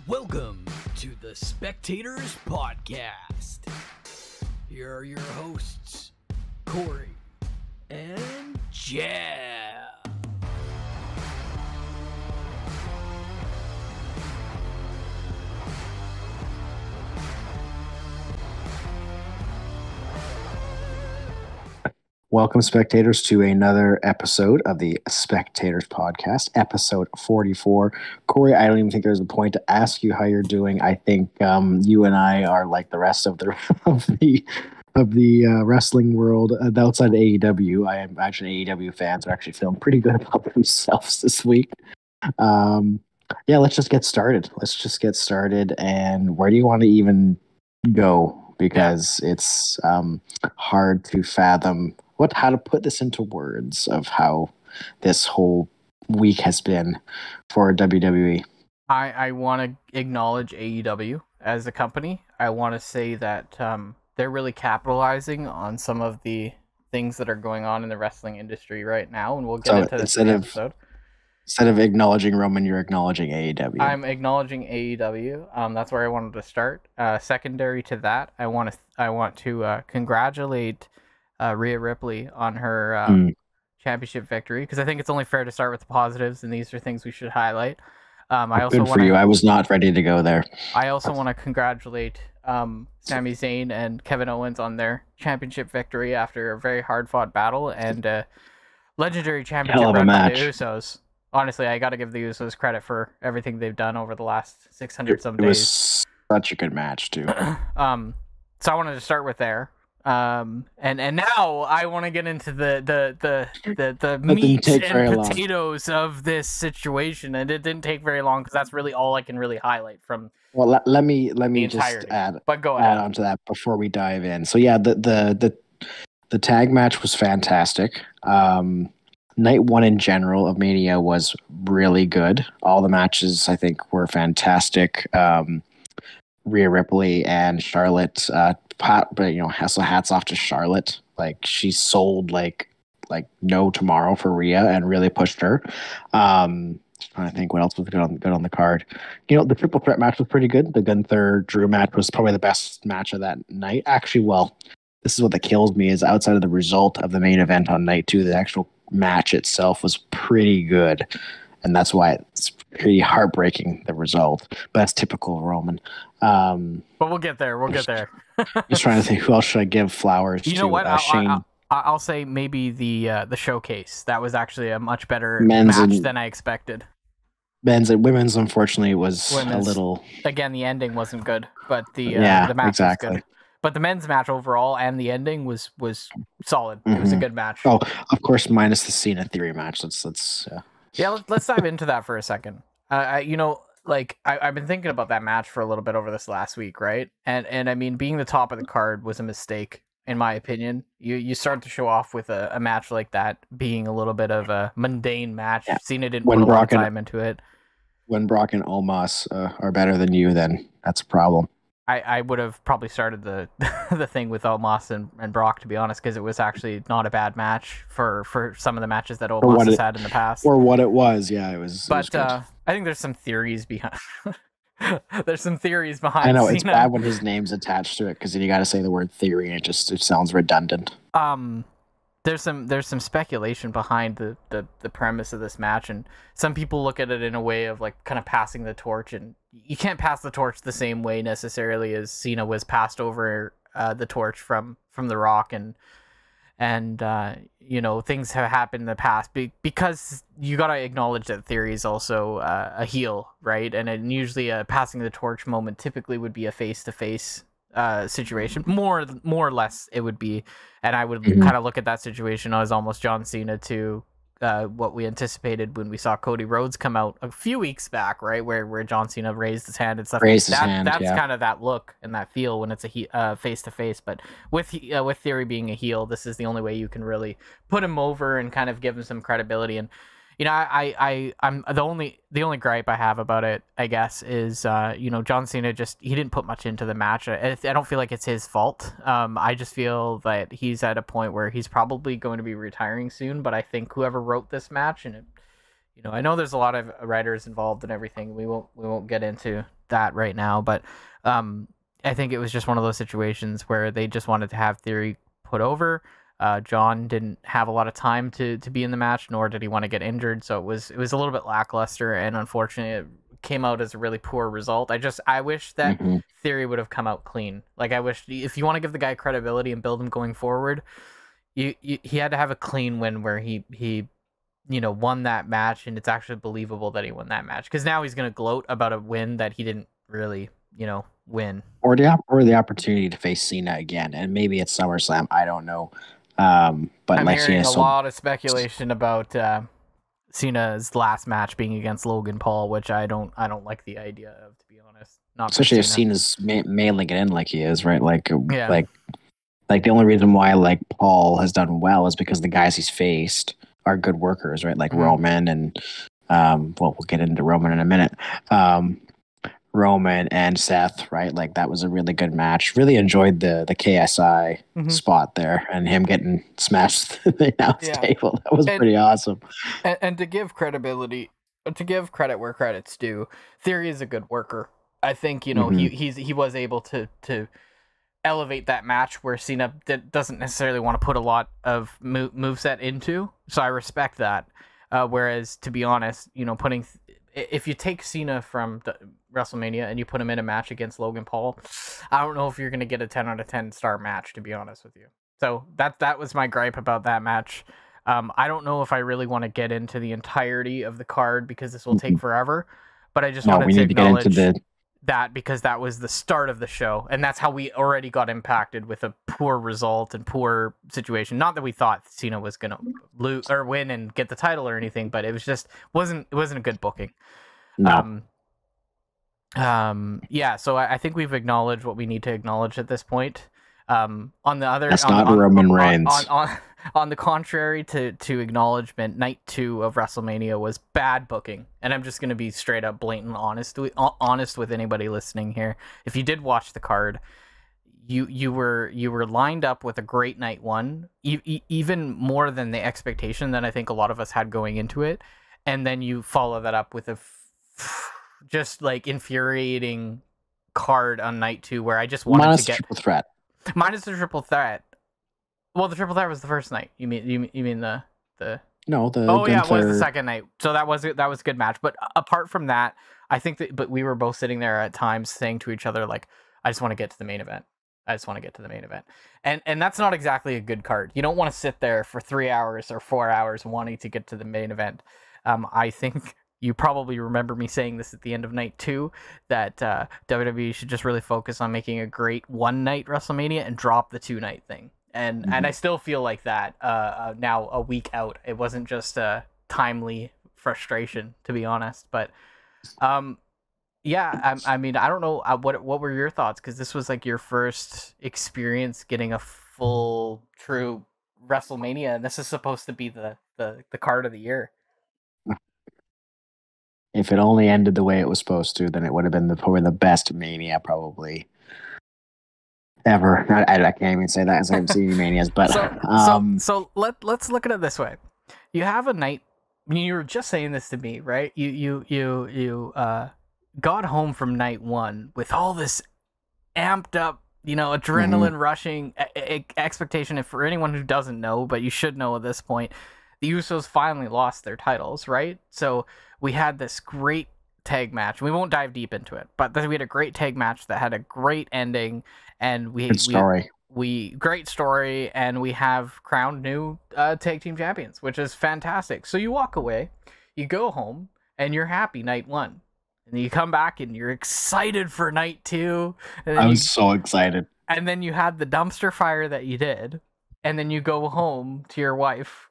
Welcome to the Spectators Podcast. Here are your hosts, Corey and Jeff. Welcome, spectators, to another episode of the Spectators Podcast, episode 44. Corey, I don't even think there's a point to ask you how you're doing. I think you and I are like the rest of the wrestling world outside of AEW. I imagine AEW fans are actually feeling pretty good about themselves this week. Yeah, let's just get started. And where do you want to even go? Because it's hard to fathom how to put this into words of how this whole week has been for WWE. I want to acknowledge AEW as a company. I want to say that they're really capitalizing on some of the things that are going on in the wrestling industry right now, and we'll get into this in the episode. Instead of acknowledging Roman, you're acknowledging AEW. I'm acknowledging AEW. That's where I wanted to start. Secondary to that, I want to congratulate Rhea Ripley on her championship victory, because I think it's only fair to start with the positives, and these are things we should highlight. Good for you. I was not ready to go there. I also want to congratulate Sami Zayn and Kevin Owens on their championship victory after a very hard-fought battle and legendary championship run by the Usos. Honestly, I got to give the Usos credit for everything they've done over the last 600 some days. It was such a good match too. So I wanted to start with there. And now I want to get into the meat and potatoes of this situation, and it didn't take very long because that's really all I can really highlight from. Well, let me just add on to that before we dive in. So yeah, the tag match was fantastic. Night one in general of Mania was really good. All the matches, I think, were fantastic. Rhea Ripley and Charlotte, but so hats off to Charlotte. Like, she sold like no tomorrow for Rhea and really pushed her. Trying to think what else was good on the card. The triple threat match was pretty good. The Gunther Drew match was probably the best match of that night. Actually, well, this is what that kills me is outside of the result of the main event on night two, the actual match itself was pretty good, and that's why it's pretty heartbreaking, the result, but that's typical Roman. But we'll get there. Just trying to think, who else should I give flowers to? You know what? Shane. I'll say maybe the showcase. That was actually a much better match than I expected. Men's and women's, unfortunately, was a little. Again, the ending wasn't good, but the match was good. But the men's match overall and the ending was solid. Mm-hmm. It was a good match. Oh, of course, minus the Cena Theory match. Let's dive into that for a second. I've been thinking about that match for a little bit over this last week, right? And I mean, being the top of the card was a mistake, in my opinion. You start to show off with a match like that being a little bit of a mundane match. Yeah. Cena didn't put a lot of time into it. When Brock and Omos are better than you, then that's a problem. I would have probably started the the thing with Omos and Brock, to be honest, because it was actually not a bad match for some of the matches that Omos has had in the past. Or what it was, yeah, it was. But it was good. I think there's some theories behind. There's some theories behind. I know Cena. It's bad when his name's attached to it because then you got to say the word theory and it sounds redundant. There's some speculation behind the premise of this match, and some people look at it in a way of like kind of passing the torch, and you can't pass the torch the same way necessarily as Cena was passed over the torch from The Rock, and things have happened in the past because you got to acknowledge that Theory is also a heel, right? And usually a passing the torch moment typically would be a face-to-face situation, more or less it would be, and I would kind of look at that situation as almost John Cena to what we anticipated when we saw Cody Rhodes come out a few weeks back, right, where John Cena raised his hand and stuff. That's kind of that look and that feel when it's a face to face. But with Theory being a heel, this is the only way you can really put him over and kind of give him some credibility. And I'm the only gripe I have about it, I guess, is John Cena he didn't put much into the match. I don't feel like it's his fault. I just feel that he's at a point where he's probably going to be retiring soon. But I think whoever wrote this match, and I know there's a lot of writers involved and everything. We won't get into that right now, but I think it was just one of those situations where they just wanted to have Theory put over. John didn't have a lot of time to be in the match, nor did he want to get injured, so it was a little bit lackluster, and unfortunately it came out as a really poor result. I wish that Theory would have come out clean. Like, I wish, if you want to give the guy credibility and build him going forward, he had to have a clean win where he won that match, and it's actually believable that he won that match, because now he's going to gloat about a win that he didn't really win, or the opportunity to face Cena again, and maybe at SummerSlam. I don't know. But I'm hearing a lot of speculation about Cena's last match being against Logan Paul, which I don't like the idea of, to be honest. Not especially if Cena's mailing it in like he is, right? Like the only reason why like Paul has done well is because the guys he's faced are good workers, right? Like Roman and we'll get into Roman in a minute. Roman and Seth, right? Like, that was a really good match. Really enjoyed the KSI spot there, and him getting smashed through the announce table. That was pretty awesome. And to give credibility, to give credit where credit's due, Theory is a good worker. I think he was able to elevate that match where Cena doesn't necessarily want to put a lot of moveset into. So I respect that. Whereas, to be honest, if you take Cena from WrestleMania and you put him in a match against Logan Paul, I don't know if you're going to get a 10 out of 10 star match, to be honest with you. So that was my gripe about that match. I don't know if I really want to get into the entirety of the card because this will take forever, but I just wanted to acknowledge that because that was the start of the show, and that's how we already got impacted with a poor result and poor situation. Not that we thought Cena was going to lose or win and get the title or anything, but it was just wasn't a good booking. No. So I think we've acknowledged what we need to acknowledge at this point. On the other, that's not Roman Reigns. On the contrary to acknowledgement, night 2 of WrestleMania was bad booking, and I'm just going to be straight up blatant honest with anybody listening here. If you did watch the card, you were lined up with a great night 1, even more than the expectation that I think a lot of us had going into it, and then you follow that up with a just like infuriating card on night 2 where I just wanted to get triple threat. Minus the triple threat. Well, the triple threat was the first night. You mean the No, the it was the second night. So that was a good match. But apart from that, I think that we were both sitting there at times saying to each other, like, I just want to get to the main event. And that's not exactly a good card. You don't want to sit there for 3 hours or 4 hours wanting to get to the main event. I think you probably remember me saying this at the end of night 2, that WWE should just really focus on making a great one-night WrestleMania and drop the 2-night thing. And I still feel like that now a week out. It wasn't just a timely frustration, to be honest. But I mean, I don't know what were your thoughts, because this was like your first experience getting a full, true WrestleMania, and this is supposed to be the card of the year. If it only ended the way it was supposed to, then it would have been probably the best Mania probably ever. I can't even say that as I haven't seen any Manias, but so let's look at it this way. You have a night. You were just saying this to me, right? You got home from night 1 with all this amped up, adrenaline rushing expectation. And for anyone who doesn't know, but you should know at this point, the Usos finally lost their titles, right? So we had this great tag match. We won't dive deep into it, but we had a great tag match that had a great ending, and great story, and we have crowned new tag team champions, which is fantastic. So you walk away, you go home, and you're happy night 1, and you come back and you're excited for night 2. And I was so excited. And then you had the dumpster fire that you did, and then you go home to your wife,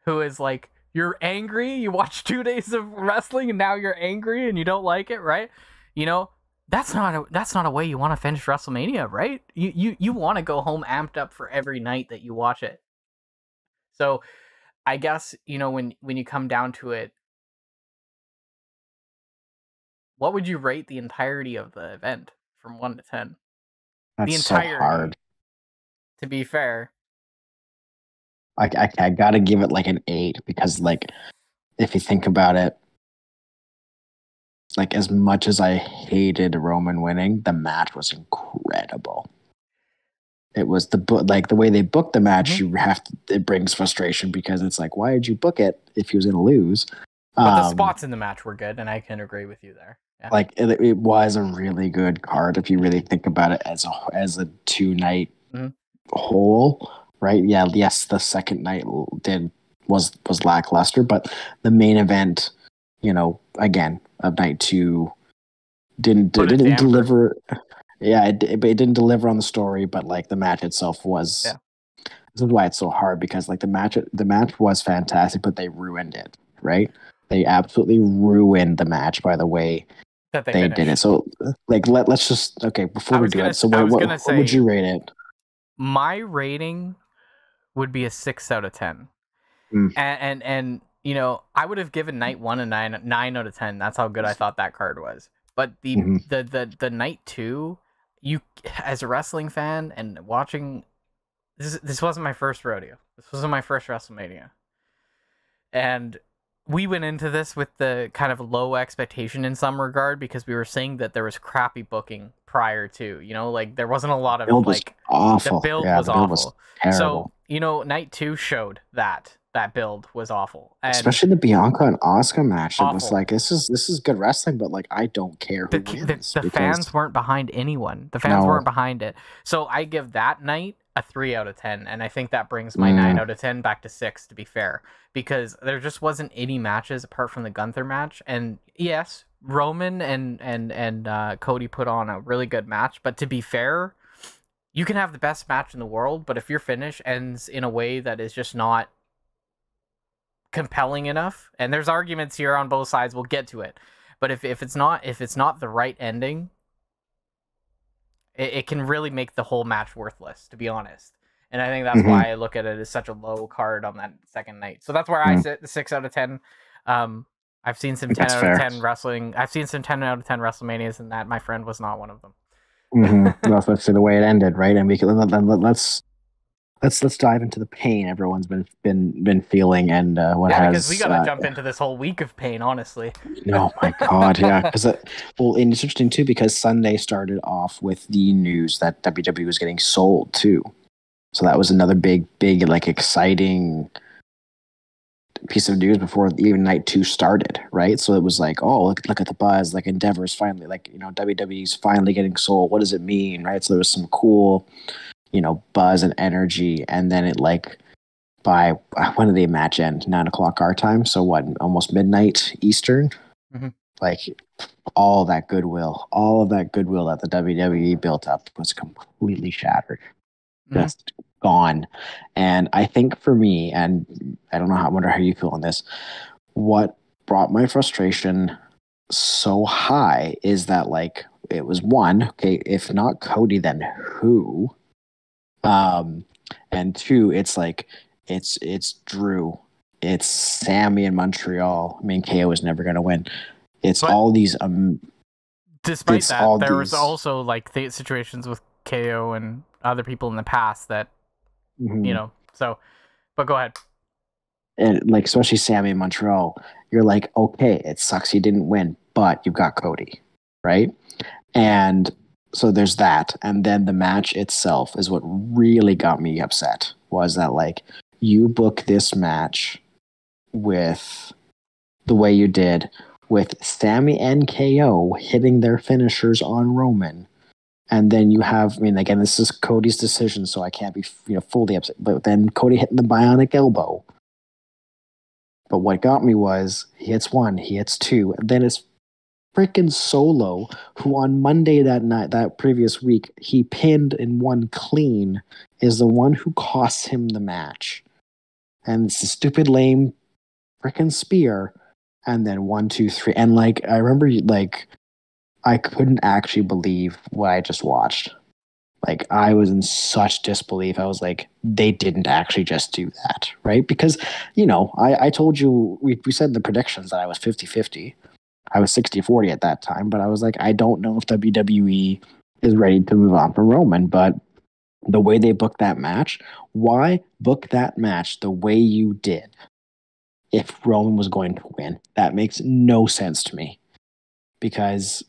who is like, you're angry, you watched 2 days of wrestling and now you're angry and you don't like it, right? That's not a way you want to finish WrestleMania, right? You want to go home amped up for every night that you watch it. So I guess, when you come down to it, what would you rate the entirety of the event from 1 to 10? That's so hard. To be fair. I gotta give it like an 8, because like if you think about it, like as much as I hated Roman winning, the match was incredible. It was the way they booked the match. You have to. It brings frustration because it's like, why did you book it if he was going to lose? But the spots in the match were good, and I can agree with you there. Yeah. Like it was a really good card if you really think about it as a 2-night whole, right? Yeah, yes, the second night was lackluster, but the main event, again of night 2 didn't deliver. Yeah, it didn't deliver on the story, but like the match itself was. Yeah. This is why it's so hard because like the match was fantastic, but they ruined it, right? They absolutely ruined the match by the way that they did it. So like let's just before we do it. So what would you rate it? My rating would be a 6 out of 10, and I would have given night 1 a 9 out of 10. That's how good I thought that card was. But the night 2. You, as a wrestling fan and watching, this wasn't my first rodeo. This wasn't my first WrestleMania. And we went into this with the kind of low expectation in some regard because we were saying that there was crappy booking prior to, like there wasn't a lot of build was awful. The build was awful. Was terrible. So, night 2 showed that build was awful. And especially the Bianca and Asuka match. It was like, this is good wrestling, but like I don't care who wins. The fans weren't behind anyone. The fans weren't behind it. So I give that night a 3 out of 10, and I think that brings my 9 out of 10 back to 6, to be fair, because there just wasn't any matches apart from the Gunther match. And yes, Roman and Cody put on a really good match, but to be fair, you can have the best match in the world, but if your finish ends in a way that is just not compelling enough, and there's arguments here on both sides, we'll get to it, but if it's not the right ending, it can really make the whole match worthless, to be honest. And I think that's why I look at it as such a low card on that second night. So that's where I sit, the 6 out of 10. I've seen some 10 out of 10 wrestling. I've seen some 10 out of 10 WrestleManias, and that, my friend, was not one of them. That's the way it ended, right? And we can let's dive into the pain everyone's been feeling and because we gotta jump into this whole week of pain, honestly. Oh my god, yeah. Because and it's interesting too because Sunday started off with the news that WWE was getting sold too, so that was another big like exciting piece of news before even night 2 started, right? So it was like, oh, look at the buzz, like Endeavor's finally, like WWE's finally getting sold. What does it mean, right? So there was some cool buzz and energy, and then it like by when did the match end? 9:00 our time, so what, almost midnight Eastern. Like all of that goodwill that the WWE built up was completely shattered, just gone. And I think for me, and I wonder how you feel on this, what brought my frustration so high is that like it was one, okay, if not Cody, then who? And 2, it's like it's Drew, it's Sami in Montreal. I mean, KO is never going to win. It's all these. Despite that, there was also like situations with KO and other people in the past that So, but go ahead. And like especially Sami in Montreal, you're like, okay, it sucks he didn't win, but you've got Cody, right? And so there's that, and then the match itself is what really got me upset. Was that like you book this match with the way you did, with Sami and KO hitting their finishers on Roman, and then you have, I mean, again, this is Cody's decision, so I can't be fully upset. But then Cody hitting the bionic elbow. But what got me was he hits 1, he hits 2, and then it's freaking Solo, who on Monday that previous week, he pinned and won clean, is the one who costs him the match. And it's a stupid, lame freaking spear. And then 1, 2, 3. And like, I remember, like, I couldn't actually believe what I just watched. Like, I was in such disbelief. I was like, they didn't actually just do that, right? Because, I told you, we said in the predictions that I was 50-50. I was 60-40 at that time, but I was like, I don't know if WWE is ready to move on from Roman, but the way they booked that match, why book that match the way you did? if Roman was going to win. That makes no sense to me. Because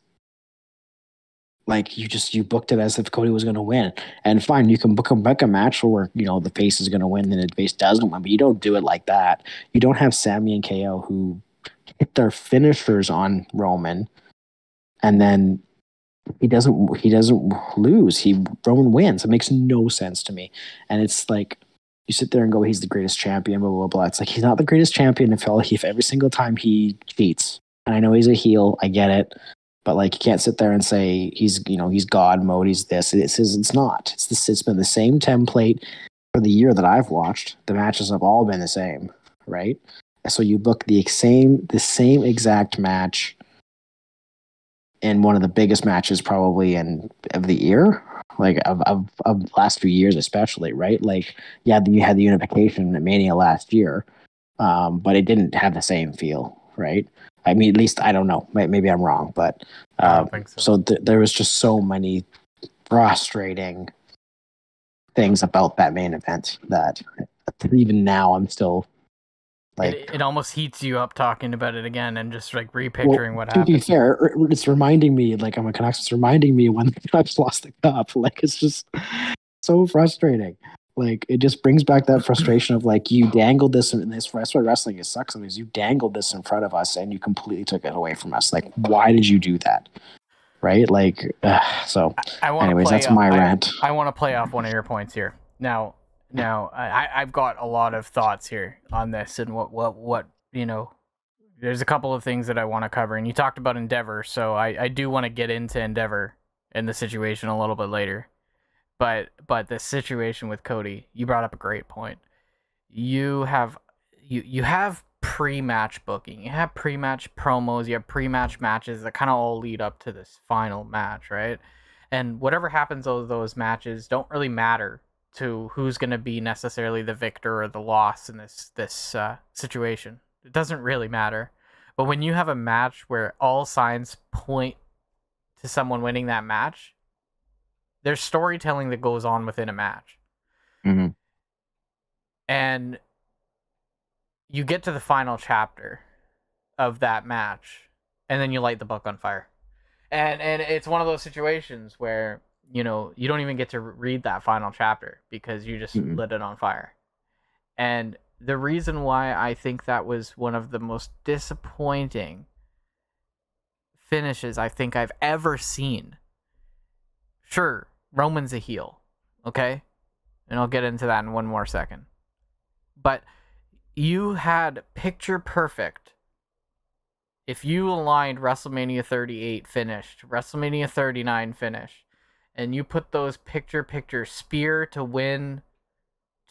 like you booked it as if Cody was going to win, and fine, you can book a match where the face is going to win and the face doesn't win, but you don't do it like that. You don't have Sami and KO who hit their finishers on Roman, and then he doesn't lose. Roman wins. It makes no sense to me, and it's like you sit there and go, he's the greatest champion, blah blah blah. It's like he's not the greatest champion if every single time he cheats. And I know he's a heel. I get it. But like you can't sit there and say he's God mode, he's this. It's not. It's been the same template for the year that I've watched. The matches have all been the same, right? So you book the same exact match in one of the biggest matches probably of the year, like of the last few years especially, right? Like you had the unification at Mania last year, but it didn't have the same feel, right? I mean, at least I don't know. Maybe I'm wrong, but I don't think so. There was just so many frustrating things about that main event that even now I'm still like. It almost heats you up talking about it again and just like repicturing what happened. To be fair, it's reminding me, like I'm a Canucks. It's reminding me when the Canucks lost the cup. Like it's just so frustrating. Like it just brings back that frustration of like you dangled this in this. That's why wrestling sucks. Sometimes you dangled this in front of us and you completely took it away from us. Like why did you do that? Right? Like so. Anyways, that's my rant. I want to play off one of your points here. Now I've got a lot of thoughts here on this and what There's a couple of things that I want to cover, and you talked about Endeavor, so I do want to get into Endeavor and the situation a little bit later. But the situation with Cody, you brought up a great point. You have pre-match booking, you have pre-match promos, you have pre-match matches that kind of all lead up to this final match, right? And whatever happens over those matches don't really matter to who's going to be necessarily the victor or the loss in this situation. It doesn't really matter. But when you have a match where all signs point to someone winning that match, there's storytelling that goes on within a match. Mm-hmm. And you get to the final chapter of that match, and then you light the book on fire. And it's one of those situations where, you don't even get to read that final chapter because you just lit it on fire. And the reason why I think that was one of the most disappointing finishes I think I've ever seen. Sure, Roman's a heel, okay? And I'll get into that in one more second. But you had picture perfect. If you aligned WrestleMania 38 finished, WrestleMania 39 finished, and you put those picture spear to win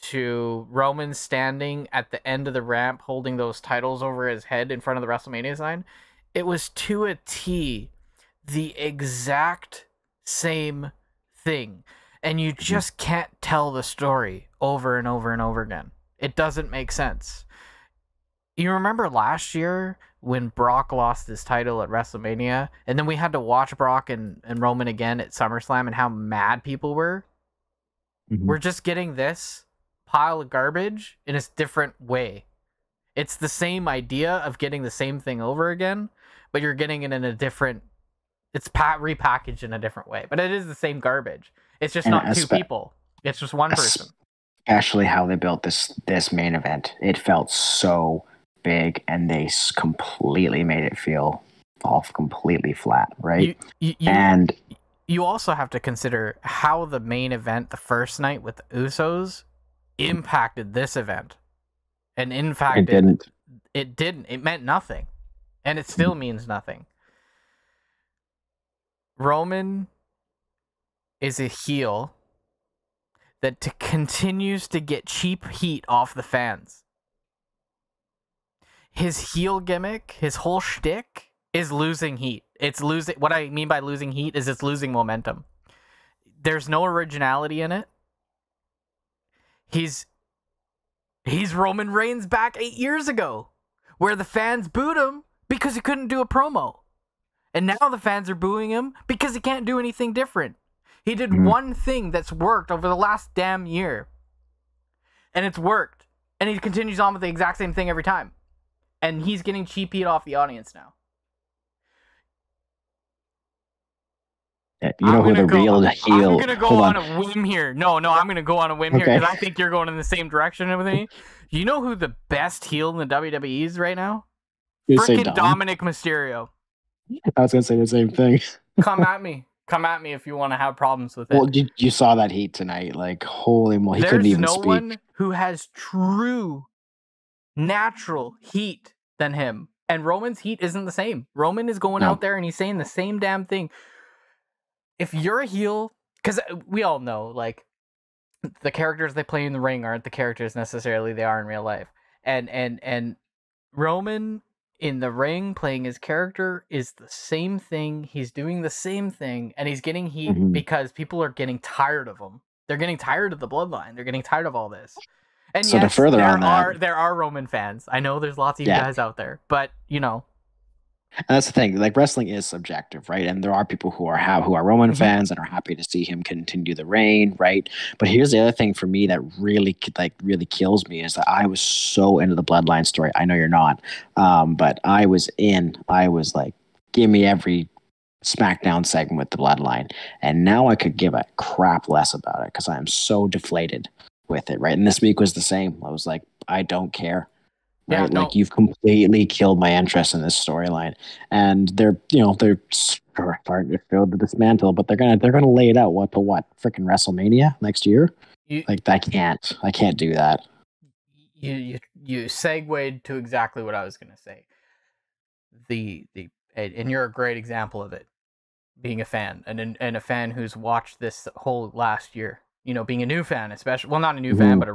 to Roman standing at the end of the ramp holding those titles over his head in front of the WrestleMania sign, it was to a T the exact same thing. And you just can't tell the story over and over and over again. It doesn't make sense. You remember last year when Brock lost his title at WrestleMania, and then we had to watch Brock and Roman again at SummerSlam and how mad people were? Mm-hmm. We're just getting this pile of garbage in a different way. It's the same idea of getting the same thing over again, but you're getting it in a different... It's repackaged in a different way. But it is the same garbage. It's just not two people. It's just one person. Especially how they built this main event. It felt so big, and they completely made it feel all completely flat, right? And you also have to consider how the main event the first night with the Usos impacted this event. And in fact, it didn't. It didn't. It meant nothing. And it still means nothing. Roman is a heel that continues to get cheap heat off the fans. His heel gimmick, his whole shtick, is losing heat. It's losing. What I mean by losing heat is it's losing momentum. There's no originality in it. He's Roman Reigns back 8 years ago, where the fans booed him because he couldn't do a promo. And now the fans are booing him because he can't do anything different. He did one thing that's worked over the last damn year. And it's worked. And he continues on with the exact same thing every time. And he's getting cheap heat off the audience now. You know who the real heel... I'm going to go on a whim here. No, I'm going to go on a whim here because I think you're going in the same direction and everything. You know who the best heel in the WWE is right now? Freaking Dominic Mysterio. I was going to say the same thing. Come at me. Come at me if you want to have problems with it. Well, you saw that heat tonight. Like, holy moly, he couldn't even speak. There's no one who has true natural heat than him. And Roman's heat isn't the same. Roman is going out there and he's saying the same damn thing. If you're a heel, because we all know, like, the characters they play in the ring aren't the characters necessarily they are in real life. And Roman in the ring playing his character is the same thing. He's doing the same thing, and he's getting heat because people are getting tired of him. They're getting tired of the bloodline. They're getting tired of all this. And so yes, there are Roman fans. I know there's lots of you guys out there, but you know. And that's the thing, like wrestling is subjective, right? And there are people who are Roman fans and are happy to see him continue the reign, right? But here's the other thing for me that really kills me is that I was so into the Bloodline story. I know you're not, but I was like, give me every SmackDown segment with the Bloodline, and now I could give a crap less about it because I am so deflated with it, right? And this week was the same. I was like, I don't care. Right? Yeah, like you've completely killed my interest in this storyline, and they're starting to show the dismantle, but they're gonna lay it out. What freaking WrestleMania next year? I can't do that. You segued to exactly what I was gonna say. And you're a great example of it, being a fan and a fan who's watched this whole last year. You know, being a new fan, especially, well, not a new fan, but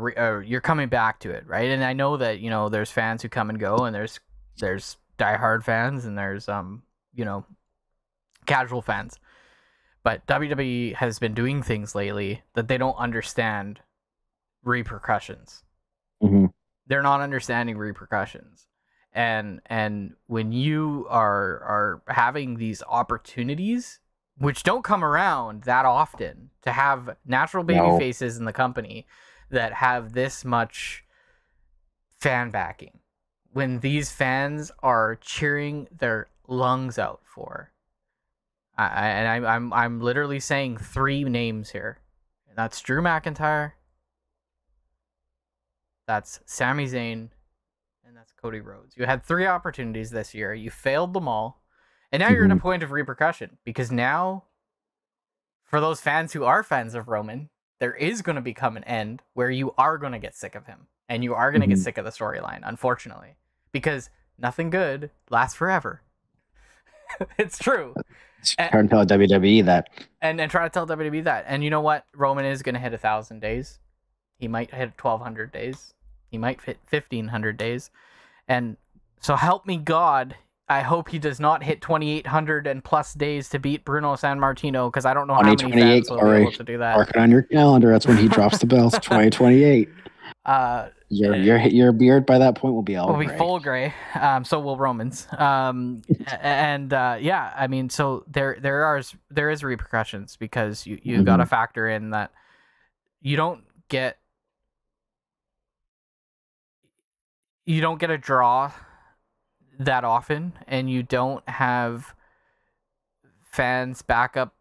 you're coming back to it, right? And I know that, you know, there's fans who come and go, and there's diehard fans, and there's casual fans. But WWE has been doing things lately that they don't understand repercussions. They're not understanding repercussions, and when you are having these opportunities, which don't come around that often, to have natural baby faces in the company that have this much fan backing, when these fans are cheering their lungs out for, I'm literally saying 3 names here. And that's Drew McIntyre, that's Sami Zayn, and that's Cody Rhodes. You had 3 opportunities this year. You failed them all. And now you're in a point of repercussion, because now, for those fans who are fans of Roman, there is going to become an end where you are going to get sick of him, and you are going to get sick of the storyline, unfortunately, because nothing good lasts forever. It's true. Try to tell WWE that. And try to tell WWE that. And you know what? Roman is going to hit 1,000 days. He might hit 1,200 days. He might hit 1,500 days. And so help me God, I hope he does not hit 2,800 and plus days to beat Bruno Sammartino, because I don't know how many fans will be able to do that. Mark it on your calendar. That's when he drops the belts. 2028. Your beard by that point will be all. Will be full gray. So will Roman's. I mean, so there is repercussions, because you got to factor in that you don't get a draw that often, and you don't have fans back up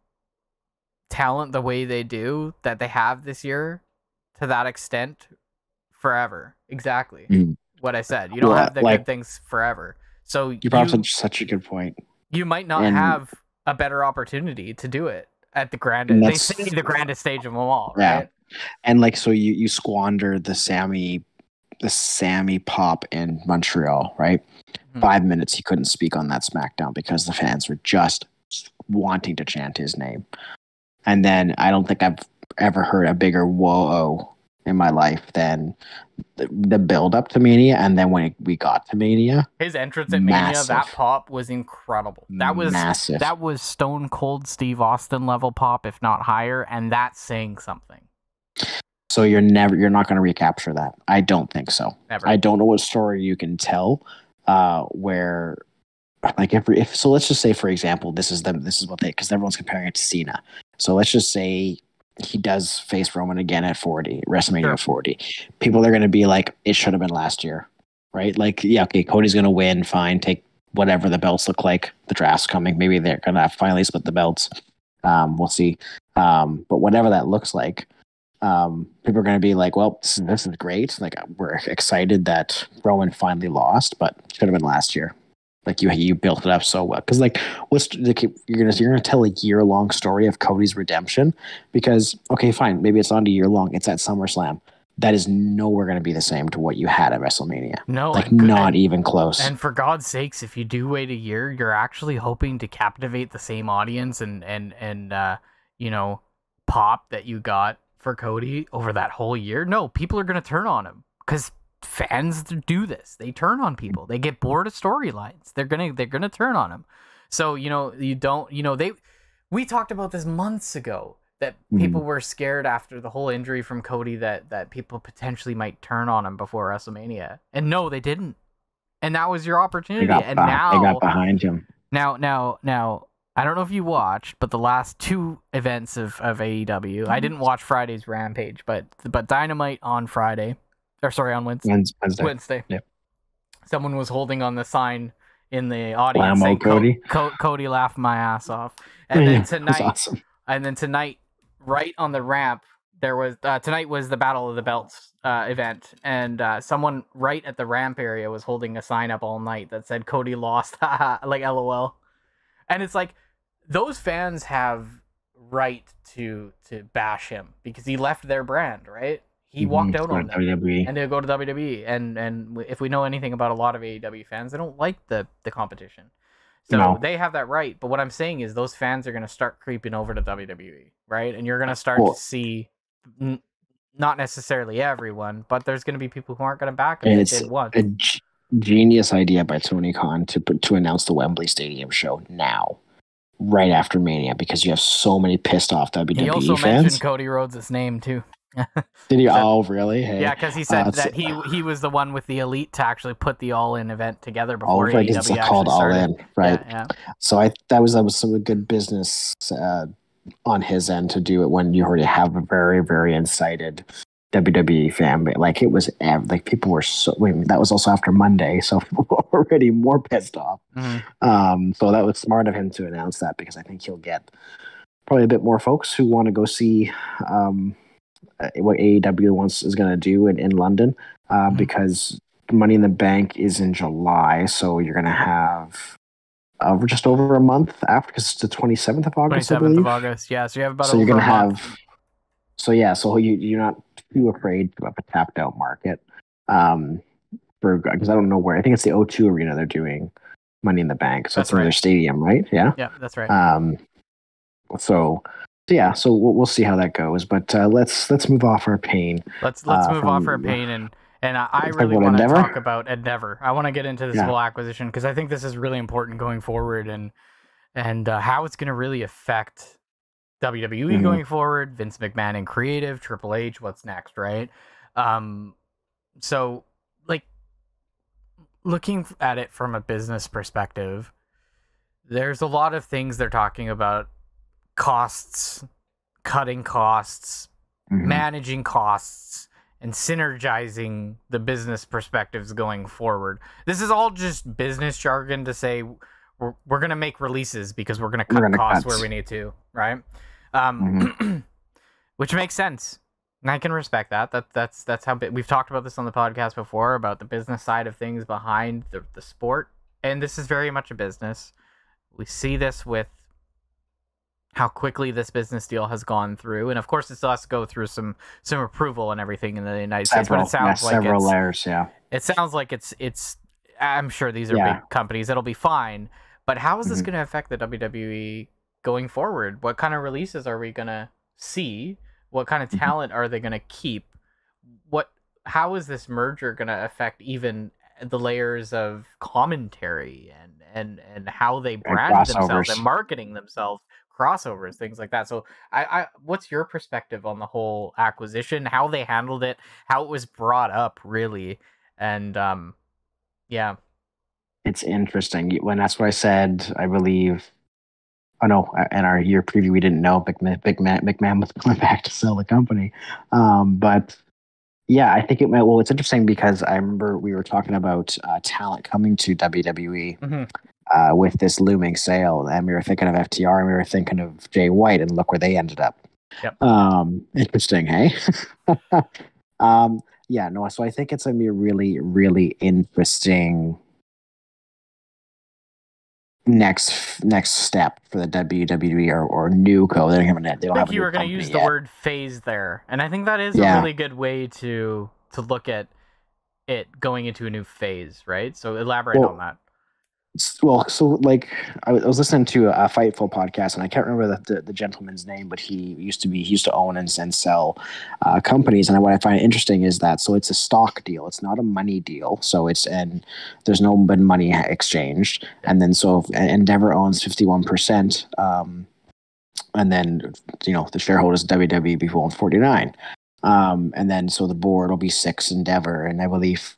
talent the way they do that they have this year to that extent forever. Exactly what I said. You don't have the good things forever. So you brought up such a good point. You might not have a better opportunity to do it at the grandest. They say the grandest stage of them all, right? And like, so you squander the Sami pop in Montreal, right? 5 minutes he couldn't speak on that SmackDown because the fans were just wanting to chant his name. And then I don't think I've ever heard a bigger whoa in my life than the build up to Mania, and then when we got to Mania, his entrance at Mania, that pop was incredible. That was massive. That was Stone Cold Steve Austin level pop, if not higher, and that's saying something. So you're not going to recapture that. I don't think so. Never. I don't know what story you can tell where, like, if so, let's just say, for example, this is what they, because everyone's comparing it to Cena. So let's just say he does face Roman again at WrestleMania 40. People are going to be like, it should have been last year. right? Like, yeah, okay, Cody's going to win, fine, take whatever the belts look like. The draft's coming. Maybe they're going to finally split the belts. We'll see. But whatever that looks like, people are going to be like, well, this is great. Like, we're excited that Rowan finally lost, but should have been last year. Like, you built it up so well. Because, like, you're gonna tell a year-long story of Cody's redemption? Because, okay, fine, maybe it's not a year-long. It's at SummerSlam. That is nowhere going to be the same to what you had at WrestleMania. No, like, not even close. And for God's sakes, if you do wait a year, you're actually hoping to captivate the same audience and pop that you got for Cody over that whole year. No, people are going to turn on him because fans do this. They turn on people. They get bored of storylines. They're gonna turn on him. So we talked about this months ago that people were scared after the whole injury from Cody that people potentially might turn on him before WrestleMania. And no, they didn't. And that was your opportunity. Now they got behind him. Now, I don't know if you watched, but the last two events of AEW, I didn't watch Friday's Rampage, but Dynamite on Friday, or sorry, on Wednesday. Yeah. Someone was holding on the sign in the audience saying, Cody. Cody laughed my ass off. And then tonight, awesome. Right on the ramp, there was tonight was the Battle of the Belts event, and someone right at the ramp area was holding a sign up all night that said Cody lost, like LOL. And it's like, those fans have right to bash him because he left their brand, right? He walked out on them WWE. and they'll go to WWE. And if we know anything about a lot of AEW fans, they don't like the competition. So they have that right. But what I'm saying is those fans are going to start creeping over to WWE, right? And you're going to start to see, not necessarily everyone, but there's going to be people who aren't going to back him. It's a genius idea by Tony Khan to announce the Wembley Stadium show now, right after Mania, because you have so many pissed off WWE fans. He also mentioned Cody Rhodes' name too. Did he? Oh, really? Hey. Yeah, because he said that he was the one with the Elite to actually put the All In event together before AEW it's called All In, right? Yeah. So that was some good business on his end to do it when you already have a very, very incited WWE fan. But like, it was like, people were that was also after Monday, so people were already more pissed off. So that was smart of him to announce that, because I think he'll get probably a bit more folks who want to go see what AEW is going to do in London, because Money in the Bank is in July, so you're going to have just over a month after, because it's the 27th of August. 27th of August, yeah. So you have about. So you're going to have. So yeah, so you're not too afraid of a tapped out market, because I don't know where. I think it's the O2 Arena they're doing Money in the Bank. So that's another stadium, right? Yeah. Yeah, that's right. So we'll see how that goes. But let's move off our pain. Let's move off our pain and I really want to talk about Endeavor. I want to get into this whole acquisition, because I think this is really important going forward, and how it's going to really affect WWE going forward. Vince McMahon in creative, Triple H, what's next, right? So like, looking at it from a business perspective, there's a lot of things they're talking about. Costs, cutting costs, managing costs, and synergizing the business perspectives going forward. This is all just business jargon to say we're going to make releases because we're going to cut costs where we need to, right? Which makes sense. And I can respect that. That's how we've talked about this on the podcast before, about the business side of things behind the sport. And this is very much a business. We see this with how quickly this business deal has gone through, and of course it still has to go through some approval and everything in the United States. But it sounds like several layers. Yeah, it sounds like it's. I'm sure these are big companies. It'll be fine. But how is this going to affect the WWE going forward? What kind of releases are we going to see? What kind of talent are they going to keep? How is this merger going to affect even the layers of commentary and how they brand themselves and marketing themselves? Crossovers, things like that. So I what's your perspective on the whole acquisition, how they handled it, how it was brought up, really? And it's interesting. When that's what I said, I believe. Oh no, in our year preview, we didn't know McMahon was coming back to sell the company. But Yeah, I think it might. Well, it's interesting because I remember we were talking about talent coming to WWE with this looming sale, and we were thinking of FTR, and we were thinking of Jay White, and look where they ended up. Yep. Interesting, hey? Yeah, no, so I think it's going to be a really, really interesting next step for the WWE or NewCo. They don't have I think you were going to use the word phase there, and I think that is a really good way to look at it going into a new phase, right? So elaborate on that. Well, so like I was listening to a Fightful podcast, and I can't remember the gentleman's name, but he used to own and sell companies. And what I find interesting is that it's a stock deal; it's not a money deal. So there's no money exchanged. And then Endeavor owns 51%, and then the shareholders WWE people owns 49%, and then the board will be 6 Endeavor, and I believe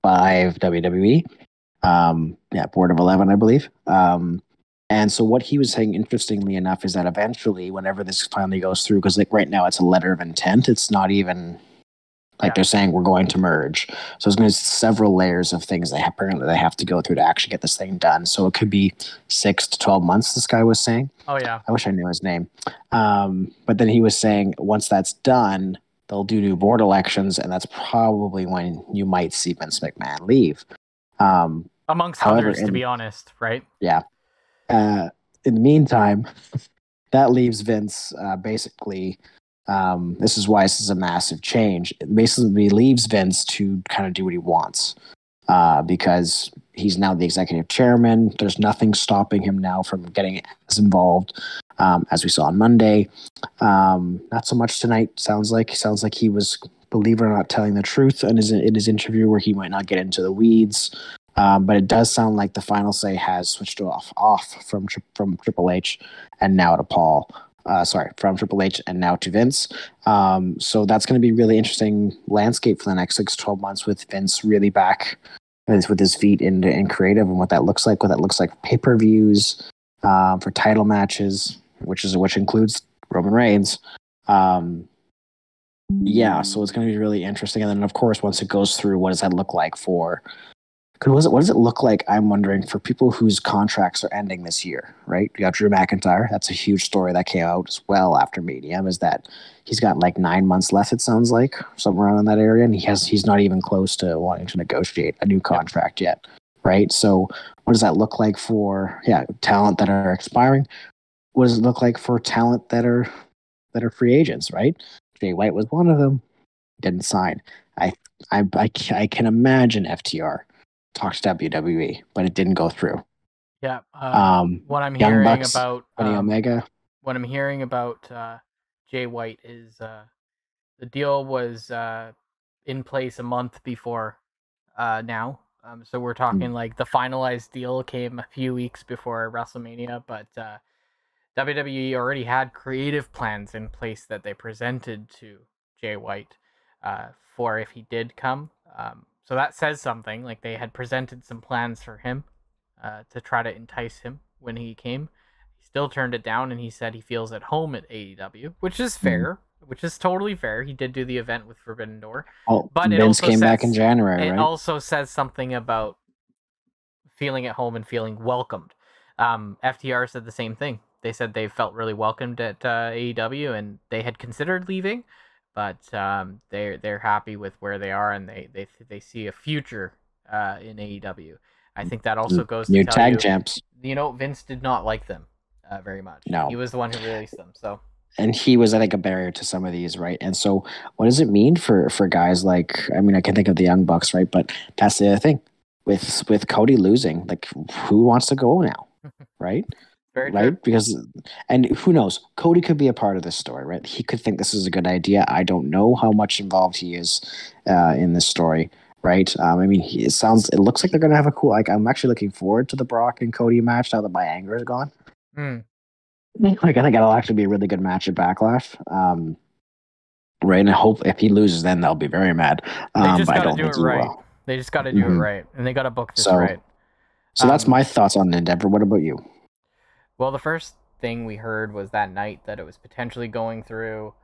5 WWE. Board of 11, I believe. And so what he was saying, interestingly enough, is that eventually, whenever this finally goes through, because like right now it's a letter of intent, it's not even they're saying we're going to merge. So there's going to be several layers of things they have to go through to actually get this thing done. So it could be 6 to 12 months, this guy was saying. Oh, yeah. I wish I knew his name. But then he was saying once that's done, they'll do new board elections, and that's probably when you might see Vince McMahon leave. Amongst others, to be honest, right? Yeah. In the meantime, that leaves Vince basically. This is why this is a massive change. It basically leaves Vince to kind of do what he wants because he's now the executive chairman. There's nothing stopping him now from getting as involved as we saw on Monday. Not so much tonight. Sounds like he was, believe it or not, telling the truth in his interview where he might not get into the weeds. But it does sound like the final say has switched off from Triple H and now to Paul. From Triple H and now to Vince. So that's going to be really interesting landscape for the next 6 to 12 months with Vince really back with his feet in creative and what that looks like. What that looks like pay-per-views, for title matches, which includes Roman Reigns. So it's going to be really interesting. And then, of course, once it goes through, what does that look like for? What does it look like, I'm wondering, for people whose contracts are ending this year, right? You got Drew McIntyre. That's a huge story that came out as well after Mania, is that he's got like 9 months left, it sounds like, somewhere around in that area, and he's not even close to wanting to negotiate a new contract yet, right? So what does that look like for talent that are expiring? What does it look like for talent that are free agents, right? Jay White was one of them, didn't sign. I can imagine FTR talked to WWE, but it didn't go through. Yeah. What I'm hearing Bucks, about Omega. What I'm hearing about Jay White is the deal was in place a month before now. So we're talking like the finalized deal came a few weeks before WrestleMania, but WWE already had creative plans in place that they presented to Jay White for if he did come. So that says something. Like they had presented some plans for him to try to entice him when he came. He still turned it down, and he said he feels at home at AEW, which is fair, which is totally fair. He did do the event with Forbidden Door. But Vince came back in January, right? It also says something about feeling at home and feeling welcomed. FTR said the same thing. They said they felt really welcomed at AEW, and they had considered leaving, but they're happy with where they are, and they see a future in AEW. I think that also goes to new tell tag champs. Vince did not like them very much. No, he was the one who released them. So, and he was, I think, a barrier to some of these, right? And so, what does it mean for guys like? I mean, I can think of the Young Bucks, right? But that's the other thing with Cody losing. Like, who wants to go now, right? Very right? true. Because, and who knows? Cody could be a part of this story, right? He could think this is a good idea. I don't know how much involved he is in this story, right? I mean, it looks like they're going to have a cool, like, I'm actually looking forward to the Brock and Cody match now that my anger is gone. Like, I think it'll actually be a really good match at Backlash. Right, and I hope if he loses, then they'll be very mad. They just got to do it right. They just got to do it right, and they got to book this right. So that's my thoughts on Endeavor. What about you? Well, the first thing we heard was that night that it was potentially going through.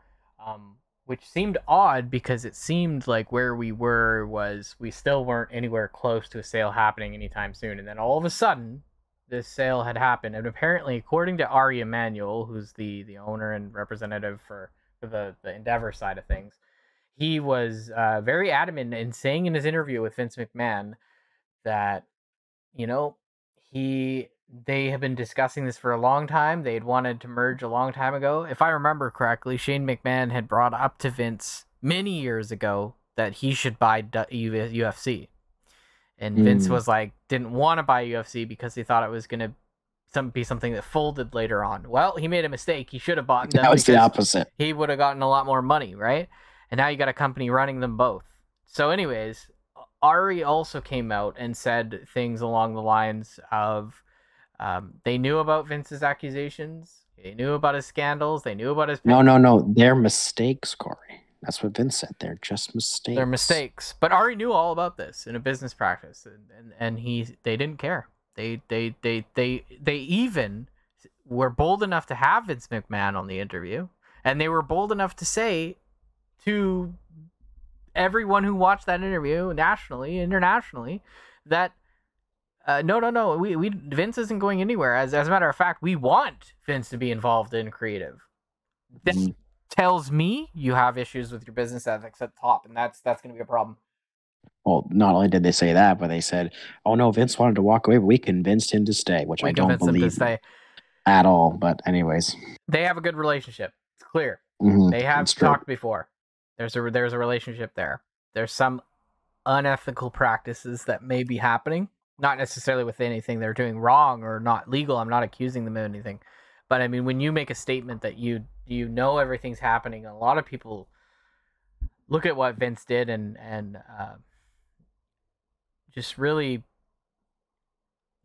which seemed odd because it seemed like where we were was we still weren't anywhere close to a sale happening anytime soon. And then all of a sudden, this sale had happened. And apparently, according to Ari Emanuel, who's the owner and representative for the Endeavor side of things, he was very adamant in saying in his interview with Vince McMahon that, they have been discussing this for a long time. They had wanted to merge a long time ago. If I remember correctly, Shane McMahon had brought up to Vince many years ago that he should buy UFC. And Vince was like, didn't want to buy UFC because he thought it was going to be something that folded later on. Well, he made a mistake. He should have bought them. That was the opposite. He would have gotten a lot more money, right? And now you got a company running them both. So anyways, Ari also came out and said things along the lines of they knew about Vince's accusations. They knew about his scandals. They knew about his... No. They're mistakes, Corey. That's what Vince said. They're just mistakes. They're mistakes. But Ari knew all about this in a business practice, and they didn't care. They even were bold enough to have Vince McMahon on the interview, and they were bold enough to say to everyone who watched that interview, nationally, internationally, that no, we Vince isn't going anywhere. As a matter of fact, we want Vince to be involved in creative. That tells me you have issues with your business ethics at the top, and that's going to be a problem. Well, not only did they say that, but they said, "Oh no, Vince wanted to walk away, but we convinced him to stay," which I don't believe at all. But anyways, they have a good relationship. It's clear. They have talked before. There's a relationship there. There's some unethical practices that may be happening, not necessarily with anything they're doing wrong or not legal. I'm not accusing them of anything, but I mean, when you make a statement that you know everything's happening, a lot of people look at what Vince did and just really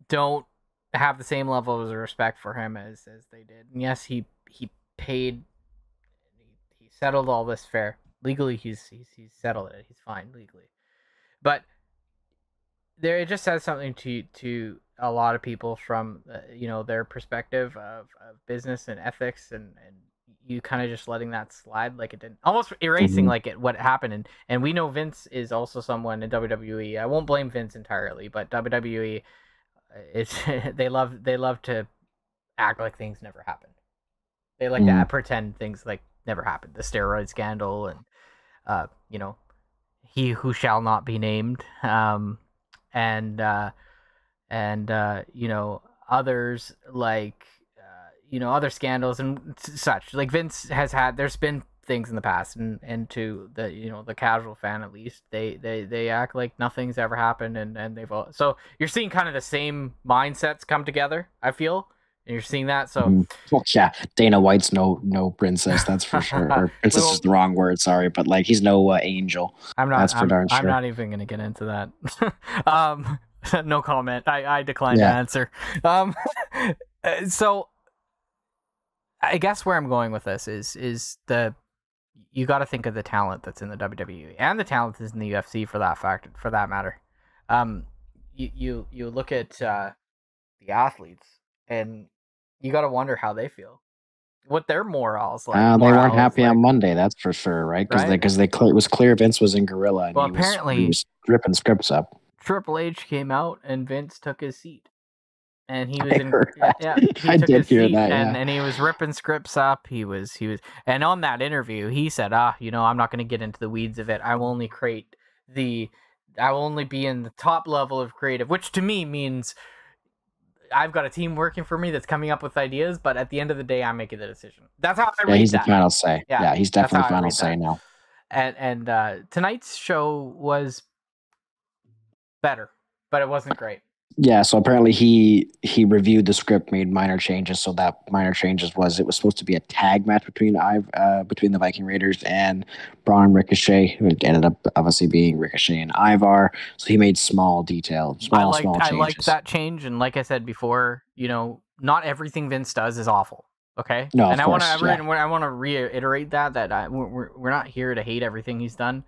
don't have the same level of respect for him as they did. And yes, he paid, he settled all this fair. Legally, he's settled it. He's fine legally, but there, it just says something to a lot of people from their perspective of business and ethics, and you kind of just letting that slide like it didn't, almost erasing what happened. And we know Vince is also someone in WWE. I won't blame Vince entirely, but WWE, they love to act like things never happened. They like to pretend things like never happened. The steroid scandal and he who shall not be named, and others like other scandals and such. Like Vince has had, there's been things in the past, and to the the casual fan at least, they act like nothing's ever happened, and they've all, so you're seeing kind of the same mindsets come together, I feel. And you're seeing that, so well, yeah, Dana White's no princess, that's for sure. Or princess is the wrong word, sorry, but like he's no angel. That's for darn sure. I'm not even gonna get into that. No comment. I decline to answer. So I guess where I'm going with this is you got to think of the talent that's in the WWE and the talent that's in the UFC for that matter. You look at the athletes, and you got to wonder how they feel, what their morals like. They weren't happy on Monday, that's for sure, right? Because it was clear Vince was in Gorilla, and he was ripping scripts up. Triple H came out, and Vince took his seat, and he was I did hear that, and he was ripping scripts up. He was, and on that interview, he said, I'm not going to get into the weeds of it. I will only be in the top level of creative, which to me means I've got a team working for me that's coming up with ideas, but at the end of the day, I'm making the decision. That's how I read that. He's the final say. Yeah, he's definitely final say now. And tonight's show was better, but it wasn't great. Yeah, so apparently he reviewed the script, made minor changes. So that minor changes was, it was supposed to be a tag match between the Viking Raiders and Braun and Ricochet. It ended up obviously being Ricochet and Ivar. So he made small changes. I liked that change, and like I said before, not everything Vince does is awful. Okay, no, and I want to reiterate that we're not here to hate everything he's done,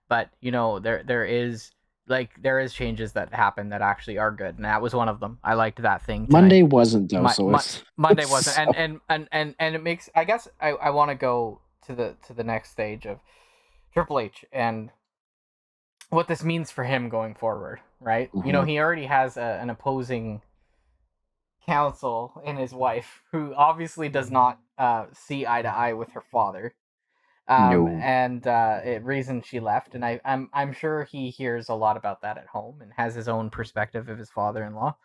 but there is changes that happen that actually are good, and that was one of them. I liked that thing tonight. Monday wasn't though, Monday wasn't, and it makes, I guess I want to go to the next stage of Triple H and what this means for him going forward, right? Mm-hmm. You know, he already has an opposing counsel in his wife, who obviously does not see eye to eye with her father. No. And reason she left, and I'm sure he hears a lot about that at home and has his own perspective of his father-in-law.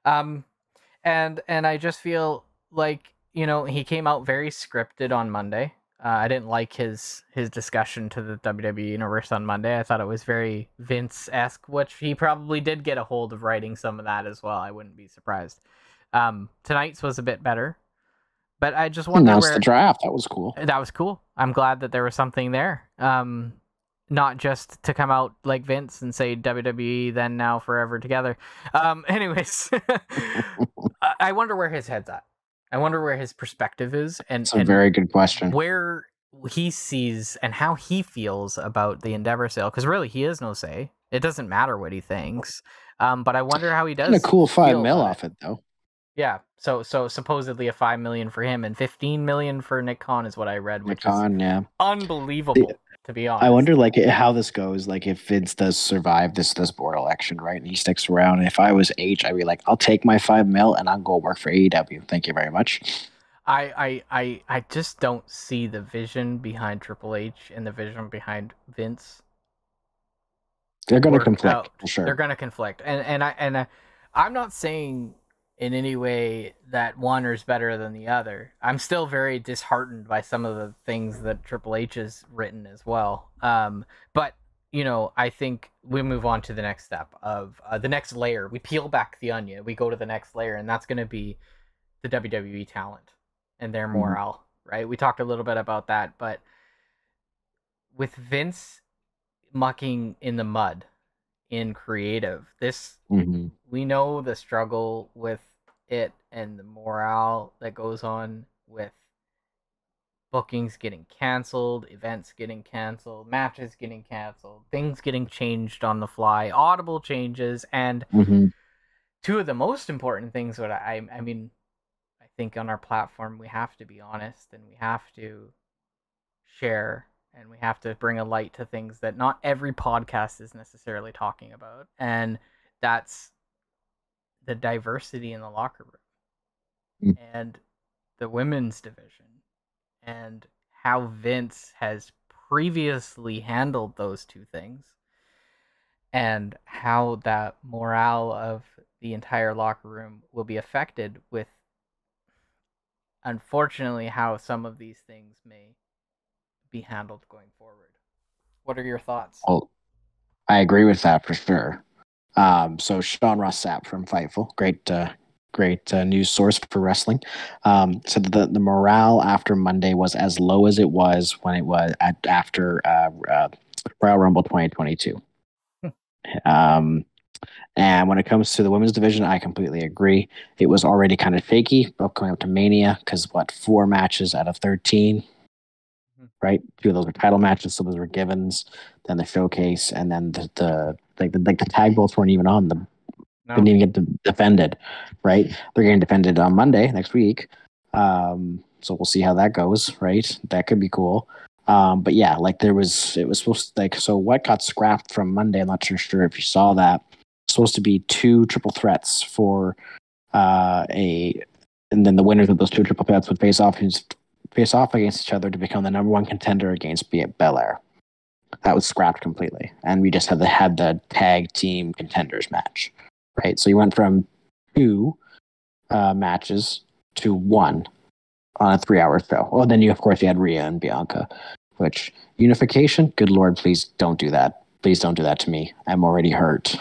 And I just feel like, you know, he came out very scripted on Monday. I didn't like his discussion to the WWE Universe on Monday. I thought it was very Vince-esque, which he probably did get a hold of writing some of that as well. I wouldn't be surprised. Tonight's was a bit better. But I just wonder announced the draft. That was cool. That was cool. I'm glad that there was something there. Not just to come out like Vince and say WWE then now forever together. Anyways, I wonder where his head's at. I wonder where his perspective is. It's a very good question. Where he sees and how he feels about the Endeavor sale. Because really, he has no say. It doesn't matter what he thinks. But I wonder how he does. And a cool $5 million off it, though. Yeah, so supposedly a $5 million for him and $15 million for Nick Khan is what I read, which is unbelievable, to be honest. I wonder, like, how this goes. Like, if Vince does survive this board election, right, and he sticks around. And if I was H, I'd be like, I'll take my $5 million and I'll go work for AEW. Thank you very much. I just don't see the vision behind Triple H and the vision behind Vince. They're going to conflict, for sure. They're going to conflict, and I'm not saying in any way that one is better than the other. I'm still very disheartened by some of the things that Triple H has written as well. But, you know, I think we move on to the next step of the next layer. We peel back the onion. We go to the next layer, and that's going to be the WWE talent and their morale, right? We talked a little bit about that, but with Vince mucking in the mud in creative, we know the struggle with it and the morale that goes on with bookings getting canceled, events getting canceled, matches getting canceled, things getting changed on the fly, audible changes, and two of the most important things that I think on our platform we have to be honest and we have to share and we have to bring a light to things that not every podcast is necessarily talking about, and that's the diversity in the locker room and the women's division and how Vince has previously handled those two things and how that morale of the entire locker room will be affected with, unfortunately, how some of these things may be handled going forward. What are your thoughts? Well, I agree with that for sure. So Sean Ross Sapp from Fightful, great news source for wrestling, said that the morale after Monday was as low as it was when it was after Royal Rumble 2022. And when it comes to the women's division, I completely agree. It was already kind of shaky coming up to Mania because 4 matches out of 13, right? 2 of those were title matches, so those were givens. Then the showcase, and then the tag belts weren't even on them. No. Didn't even get defended, right? They're getting defended on Monday next week. So we'll see how that goes, right? That could be cool. But yeah, like it was supposed to, so what got scrapped from Monday, I'm not sure if you saw that. It's supposed to be 2 triple threats for and then the winners of those 2 triple threats would face off against each other to become the number 1 contender against Belair. That was scrapped completely. And we just had the tag team contenders match. Right, so you went from 2 matches to 1 on a 3-hour show. Well, then you had Rhea and Bianca, which unification. Good Lord, please don't do that. Please don't do that to me. I'm already hurt.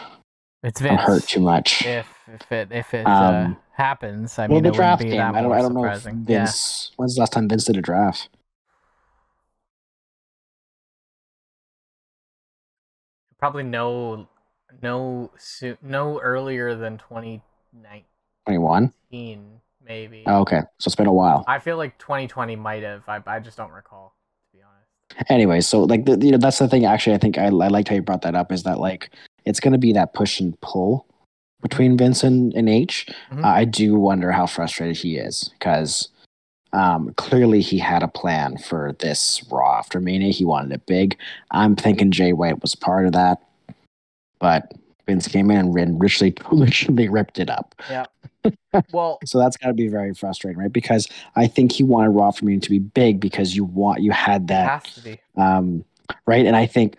It's Vince. I'm hurt too much. If it happens, I mean, the it draft wouldn't be game. that I don't know if surprising. Vince. When's the last time Vince did a draft? Probably no earlier than 2019. 21? Maybe. Oh, okay, so it's been a while. I feel like 2020 might have. I just don't recall, to be honest. Anyway, so like that's the thing. Actually, I think I liked how you brought that up. Is that like it's going to be that push and pull between Vince and H. I do wonder how frustrated he is because Clearly, he had a plan for this Raw after Mania. He wanted it big. I'm thinking Jay White was part of that, but Vince came in and literally ripped it up. Yeah. Well, so that's got to be very frustrating, right? Because I think he wanted Raw for Mania to be big because you had that. It has to be. Right, and I think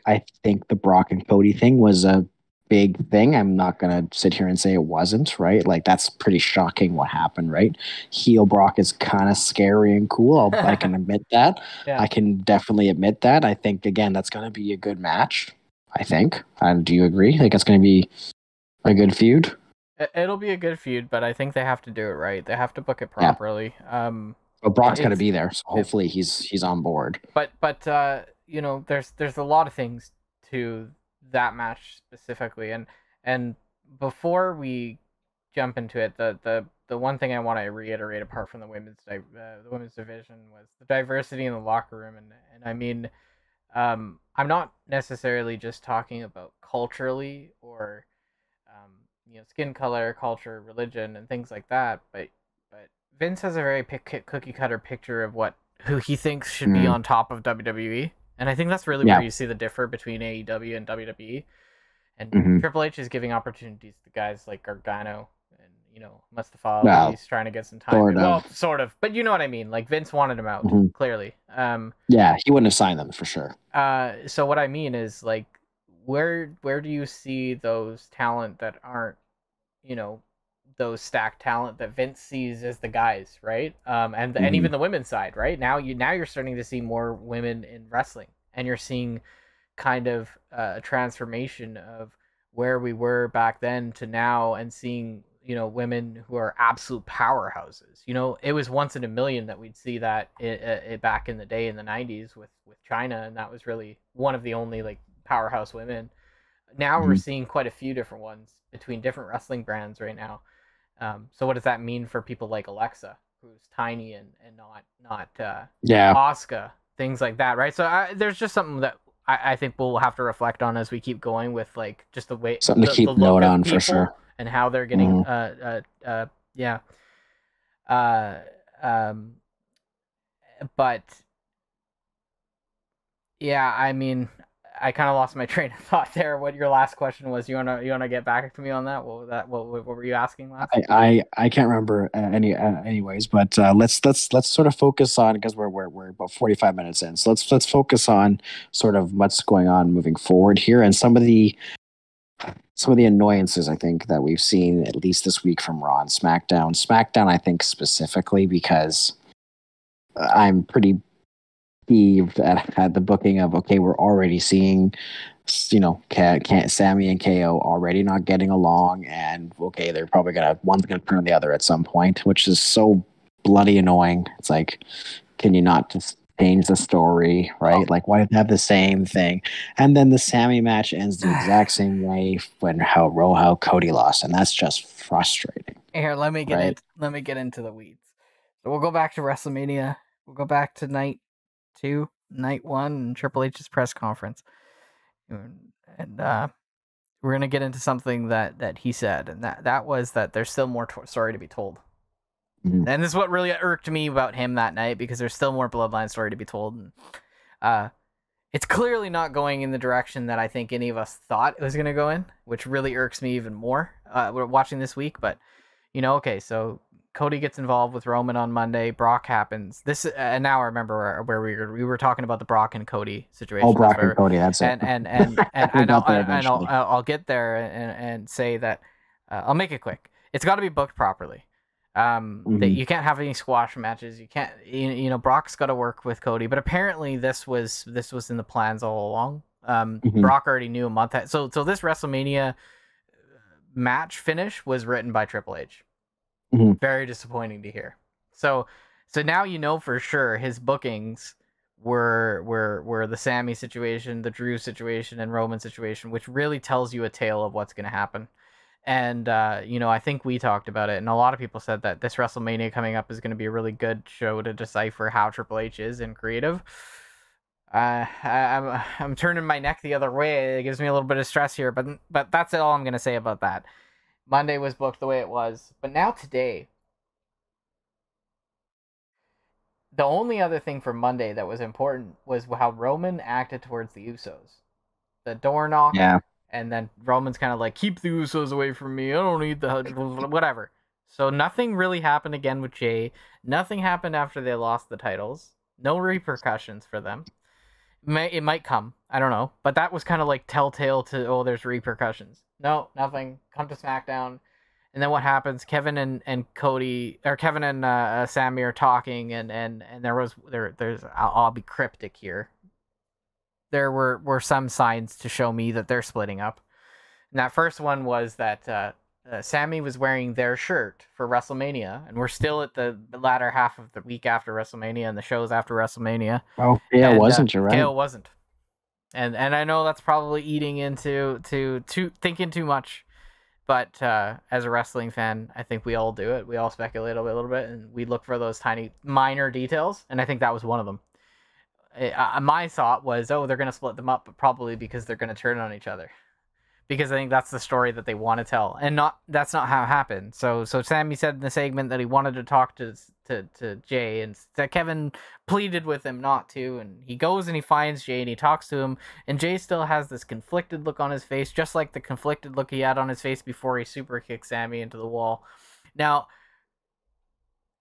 the Brock and Cody thing was a big thing. I'm not gonna sit here and say it wasn't, right? Like that's pretty shocking what happened, right? Heel Brock is kind of scary and cool. I can admit that. Yeah. I can definitely admit that. I think again that's gonna be a good match. I think. Do you agree? Like it's gonna be a good feud. It'll be a good feud, but I think they have to do it right. They have to book it properly. Yeah. Well, Brock's gonna be there, so hopefully he's on board. But there's a lot of things to that match specifically, and before we jump into it, the one thing I want to reiterate apart from the women's division was the diversity in the locker room, and I mean, I'm not necessarily just talking about culturally or skin color, culture, religion, and things like that, but Vince has a very cookie cutter picture of who he thinks should be on top of WWE. And I think that's really where you see the differ between AEW and WWE. And Triple H is giving opportunities to guys like Gargano and, Mustafa Ali. He's trying to get some time. Well, sort of. But you know what I mean. Like, Vince wanted him out, clearly. Yeah, he wouldn't have signed them for sure. So what I mean is, like, where do you see those talent that aren't, those stacked talent that Vince sees as the guys, right? And even the women's side, right? Now you're starting to see more women in wrestling, and you're seeing kind of a transformation of where we were back then to now, and seeing women who are absolute powerhouses. It was once in a million that we'd see that back in the day in the 90s with Chyna, and that was really one of the only like powerhouse women. Now we're seeing quite a few different ones between different wrestling brands right now. So what does that mean for people like Alexa, who's tiny and not Asuka, things like that, right? So there's just something that I think we'll have to reflect on as we keep going with like just the way something to keep note on for sure, and how they're getting but yeah, I mean, I kind of lost my train of thought there. What your last question was? You wanna get back to me on that? What were you asking last? I can't remember anyways, but let's sort of focus on, because we're about 45 minutes in. So let's focus on sort of what's going on moving forward here, and some of the annoyances I think that we've seen at least this week from Raw and SmackDown. SmackDown, I think specifically because I'm pretty peeved at the booking of, okay, we're already seeing Sami and KO already not getting along, and okay, they're probably one's gonna turn on the other at some point, which is so bloody annoying. It's like, can you not just change the story, right? Like, why do they have the same thing? And then the Sami match ends the exact same way when how Cody lost, and that's just frustrating. Here, let me get into the weeds. So we'll go back to WrestleMania. We'll go back to night 2, night 1, and Triple H's press conference, and we're gonna get into something that he said, and that was that there's still more story to be told. And this is what really irked me about him that night, because there's still more Bloodline story to be told, and it's clearly not going in the direction that I think any of us thought it was gonna go in, which really irks me even more. We're watching this week, but okay, so Cody gets involved with Roman on Monday. Brock happens. And now I remember where we were talking about the Brock and Cody situation. Oh, Brock and Cody, that's it. And I'll get there and say that I'll make it quick. It's got to be booked properly. That you can't have any squash matches. You can't. Brock's got to work with Cody, but apparently this was in the plans all along. Brock already knew a month. So this WrestleMania match finish was written by Triple H. Very disappointing to hear. So now for sure his bookings were the Sami situation, the Drew situation, and Roman situation, which really tells you a tale of what's going to happen. And I think we talked about it, and a lot of people said that this WrestleMania coming up is going to be a really good show to decipher how Triple H is in creative. I'm turning my neck the other way. It gives me a little bit of stress here, but that's all I'm going to say about that. Monday was booked the way it was, but now today, the only other thing for Monday that was important was how Roman acted towards the Usos. The door knock, and then Roman's kind of like, keep the Usos away from me. I don't need the whatever. So nothing really happened again with Jay. Nothing happened after they lost the titles. No repercussions for them. It might come. I don't know. But that was kind of like telltale to, oh, there's repercussions. No, nothing. Come to SmackDown. And then what happens? Kevin and Cody, or Kevin and Sami are talking, and there's I'll be cryptic here. There were some signs to show me that they're splitting up. And that first one was that Sami was wearing their shirt for WrestleMania, and we're still at the latter half of the week after WrestleMania and the shows after WrestleMania. Oh, yeah, wasn't you right? KO wasn't. And I know that's probably eating into thinking too much. But as a wrestling fan, I think we all do it. We all speculate a little bit, and we look for those tiny, minor details, and I think that was one of them. My thought was, oh, they're going to split them up, but probably because they're going to turn on each other. Because I think that's the story that they want to tell, and that's not how it happened. So Sami said in the segment that he wanted to talk to Jay, and that Kevin pleaded with him not to, and he goes and he finds Jay and he talks to him, and Jay still has this conflicted look on his face, just like the conflicted look he had on his face before he super kicked Sami into the wall. Now,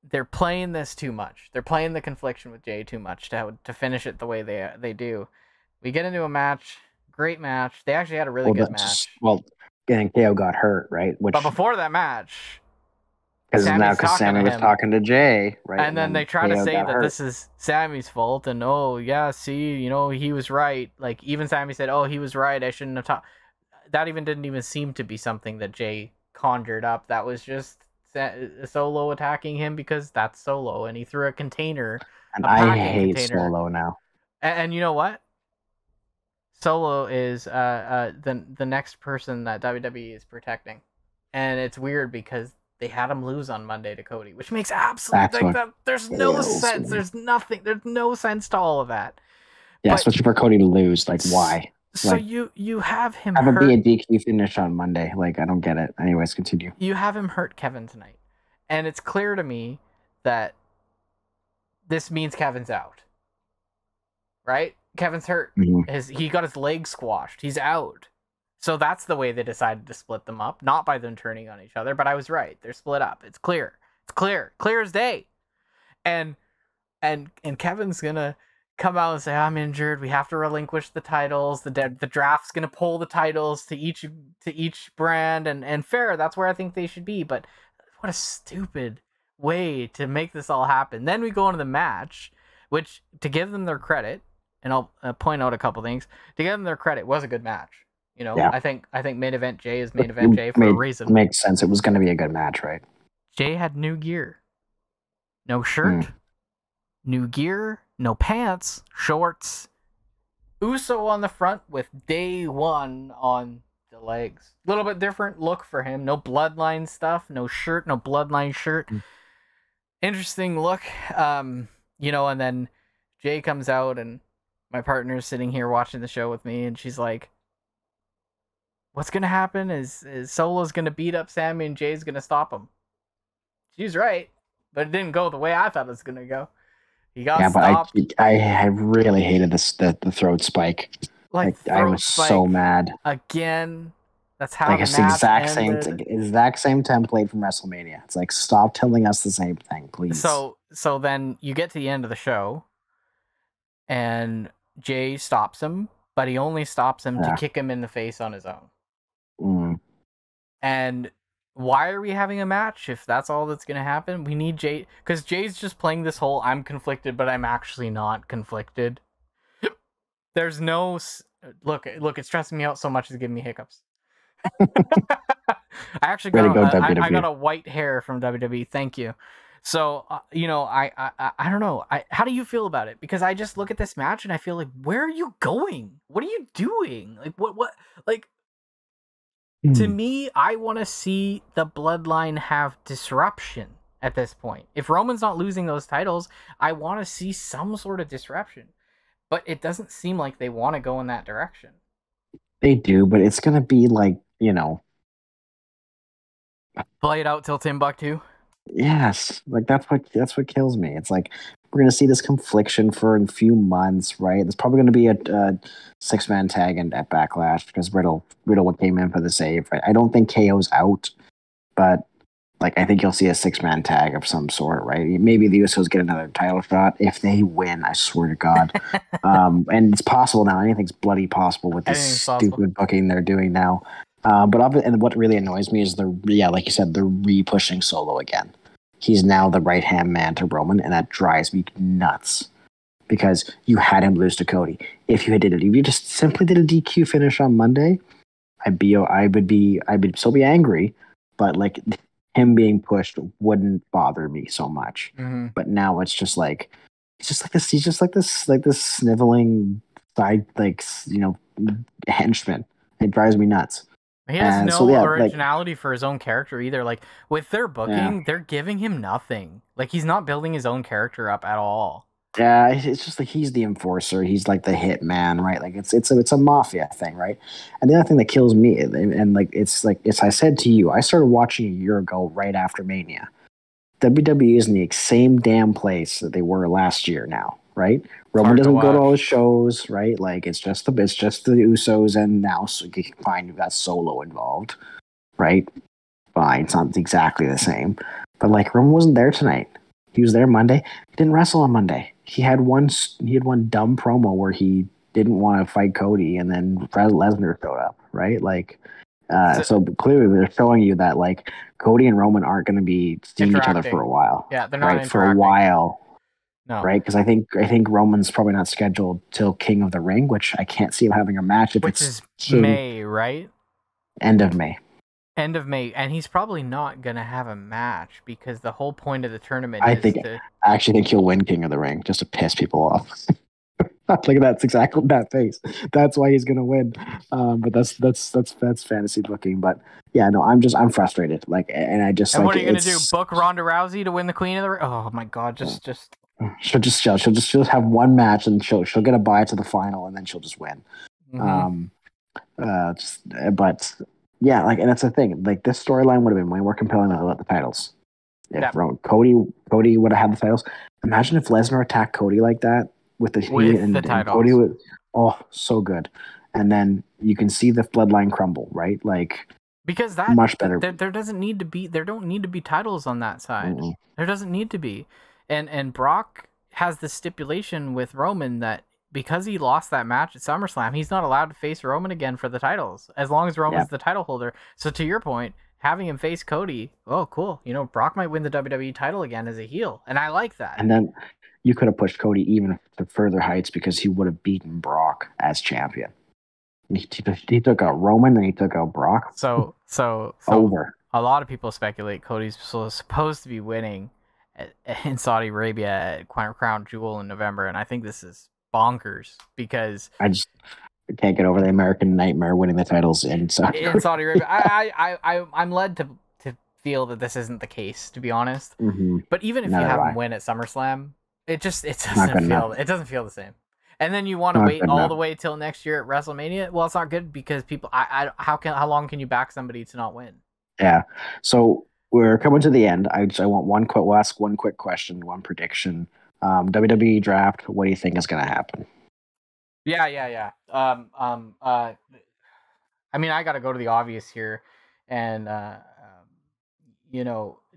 they're playing this too much. They're playing the confliction with Jay too much to finish it the way they do. We get into a match. Great match. They actually had a really good match. Well, and KO got hurt, right? But before that match, because Sami was talking to Jay, right? And then they try to say that this is Sami's fault, and oh yeah, see, he was right. Like even Sami said, oh, he was right. I shouldn't have talked. That didn't even seem to be something that Jay conjured up. That was just Solo attacking him because that's Solo, and he threw a container. And I hate Solo now. And you know what? Solo is the next person that WWE is protecting, and it's weird because they had him lose on Monday to Cody, which makes absolutely there's no sense. There's no sense to all of that. Yeah, especially for Cody to lose. Like, why? So you have him have it be a DQ finish on Monday. Like, I don't get it. Anyways, continue. You have him hurt Kevin tonight, and it's clear to me that this means Kevin's out. Right? Kevin's hurt. Mm-hmm. He got his leg squashed. He's out. So that's the way they decided to split them up. Not by them turning on each other, but I was right. They're split up. It's clear. It's clear. Clear as day. And Kevin's gonna come out and say, I'm injured. We have to relinquish the titles. The draft's gonna pull the titles to each brand, and fair. That's where I think they should be. But what a stupid way to make this all happen. Then we go into the match, which, to give them their credit, and I'll point out a couple things. To give them their credit, was a good match. I think main event Jay is main event Jay for a reason. Makes sense. It was going to be a good match, right? Jay had new gear, no shirt, new gear, no pants, shorts. Uso on the front with Day One on the legs. A little bit different look for him. No Bloodline stuff, no shirt, no Bloodline shirt. Interesting look. And then Jay comes out, and my partner's sitting here watching the show with me, and she's like, what's going to happen is Solo's going to beat up Sami and Jay's going to stop him. She's right, but it didn't go the way I thought it was going to go. He got stopped. But I really hated the throat spike. I was so mad. Again, that's how it's the exact same template from WrestleMania. It's like, stop telling us the same thing, please. So then you get to the end of the show, and Jay stops him, but he only stops him to kick him in the face on his own. And why are we having a match if that's all that's going to happen? We need Jay, because Jay's just playing this whole I'm conflicted, but I'm actually not conflicted. There's no... Look, it's stressing me out so much it's giving me hiccups. I actually got a white hair from WWE. Thank you. So, I don't know. How do you feel about it? Because I just look at this match and I feel like, where are you going? What are you doing? Like, what, like, to me, I want to see the Bloodline have disruption at this point. If Roman's not losing those titles, I want to see some sort of disruption. But it doesn't seem like they want to go in that direction. They do, but it's going to be like, play it out till Timbuktu. Yes, like that's what kills me. It's like we're gonna see this confliction for a few months, right? There's probably gonna be a 6-man tag at Backlash because Riddle came in for the save. Right? I don't think KO's out, but like I think you'll see a 6-man tag of some sort, right? Maybe the Usos get another title shot if they win. I swear to God, and it's possible now. Anything's bloody possible with this stupid booking they're doing now. And what really annoys me is like you said, they're re-pushing Solo again. He's now the right-hand man to Roman, and that drives me nuts because you had him lose to Cody. If you just simply did a DQ finish on Monday, I would still be angry, but like him being pushed wouldn't bother me so much. Mm-hmm. But now it's just like he's just like this sniveling side henchman. It drives me nuts. He has no originality for his own character either. Like with their booking, they're giving him nothing. Like he's not building his own character up at all. Yeah, it's just like he's the enforcer. He's like the hit man, right? Like it's a mafia thing, right? And the other thing that kills me, and it's I said to you, I started watching a year ago, right after Mania. WWE is in the same damn place that they were last year now, right? Roman doesn't go to all the shows, right? Like it's just the Usos, and now fine, you've got Solo involved, right? Fine, it's not exactly the same, but like Roman wasn't there tonight. He was there Monday. He didn't wrestle on Monday. He had one dumb promo where he didn't want to fight Cody, and then Lesnar showed up, right? Like, so clearly they're showing you that like Cody and Roman aren't going to be seeing each other for a while. Yeah, they're not for a while. No. Right? Because I think Roman's probably not scheduled till King of the Ring, which I can't see him having a match if which it's is May, right? End of May. End of May, and he's probably not gonna have a match because the whole point of the tournament I actually think he'll win King of the Ring just to piss people off. Look at that's exactly that face. That's why he's gonna win. But that's fantasy booking. But yeah, no, I'm frustrated. Like, and I just. And like, what are you gonna do? Book Ronda Rousey to win the Queen of the Ring? Oh my God, just. She'll just have one match and she'll get a bye to the final and then she'll just win. Mm-hmm. But. Yeah, like, and that's the thing. Like, this storyline would have been way more compelling without the titles. If Cody would have had the titles, imagine if Lesnar attacked Cody like that with the titles. And Cody would, so good. And then you can see the bloodline crumble, right? Like, because that much better. There don't need to be titles on that side. Mm-hmm. There doesn't need to be, and Brock has the stipulation with Roman that. Because he lost that match at SummerSlam, he's not allowed to face Roman again for the titles, as long as Roman's the title holder. So to your point, having him face Cody, oh, cool. You know, Brock might win the WWE title again as a heel, and I like that. And then you could have pushed Cody even to further heights because he would have beaten Brock as champion. He took out Roman, then he took out Brock. So over. A lot of people speculate Cody's supposed to be winning in Saudi Arabia at Crown Jewel in November, and I think this is bonkers because I just can't get over the American nightmare winning the titles in Saudi Arabia. I'm led to feel that this isn't the case, to be honest. Mm-hmm. But even if you have him win at SummerSlam, it doesn't feel the same. And then you want to wait all the way till next year at WrestleMania. Well, it's not good because people. How long can you back somebody to not win? Yeah. So we're coming to the end. I want we'll ask one quick question, one prediction. WWE draft, what do you think is going to happen? Yeah. I mean, I got to go to the obvious here, and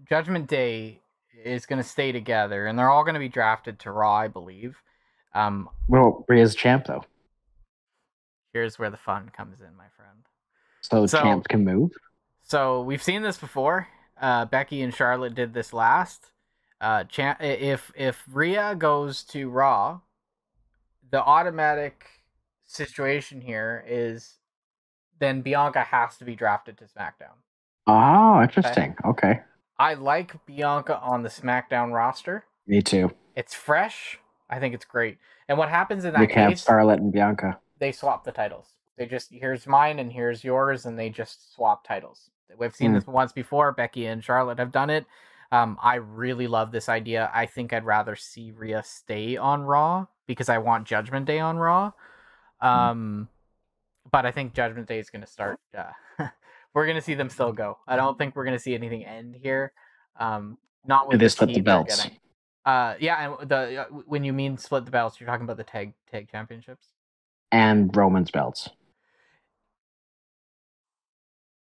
Judgment Day is going to stay together, and they're all going to be drafted to Raw, I believe. Well, Rhea's champ though. Here's where the fun comes in, my friend. So champs can move. So we've seen this before. Becky and Charlotte did this last. If Rhea goes to Raw, the automatic situation here is then Bianca has to be drafted to SmackDown. Oh, interesting. Okay. I like Bianca on the SmackDown roster. Me too. It's fresh. I think it's great. And what happens in that case? Scarlett and Bianca. They swap the titles. They just, here's mine and here's yours, and they just swap titles. We've seen this once before. Becky and Charlotte have done it. I really love this idea. I think I'd rather see Rhea stay on Raw because I want Judgment Day on Raw. But I think Judgment Day is going to start. We're going to see them still go. I don't think we're going to see anything end here. Not with they the split the team they're belts. getting. Yeah, and when you mean split the belts, you're talking about the tag championships and Roman's belts.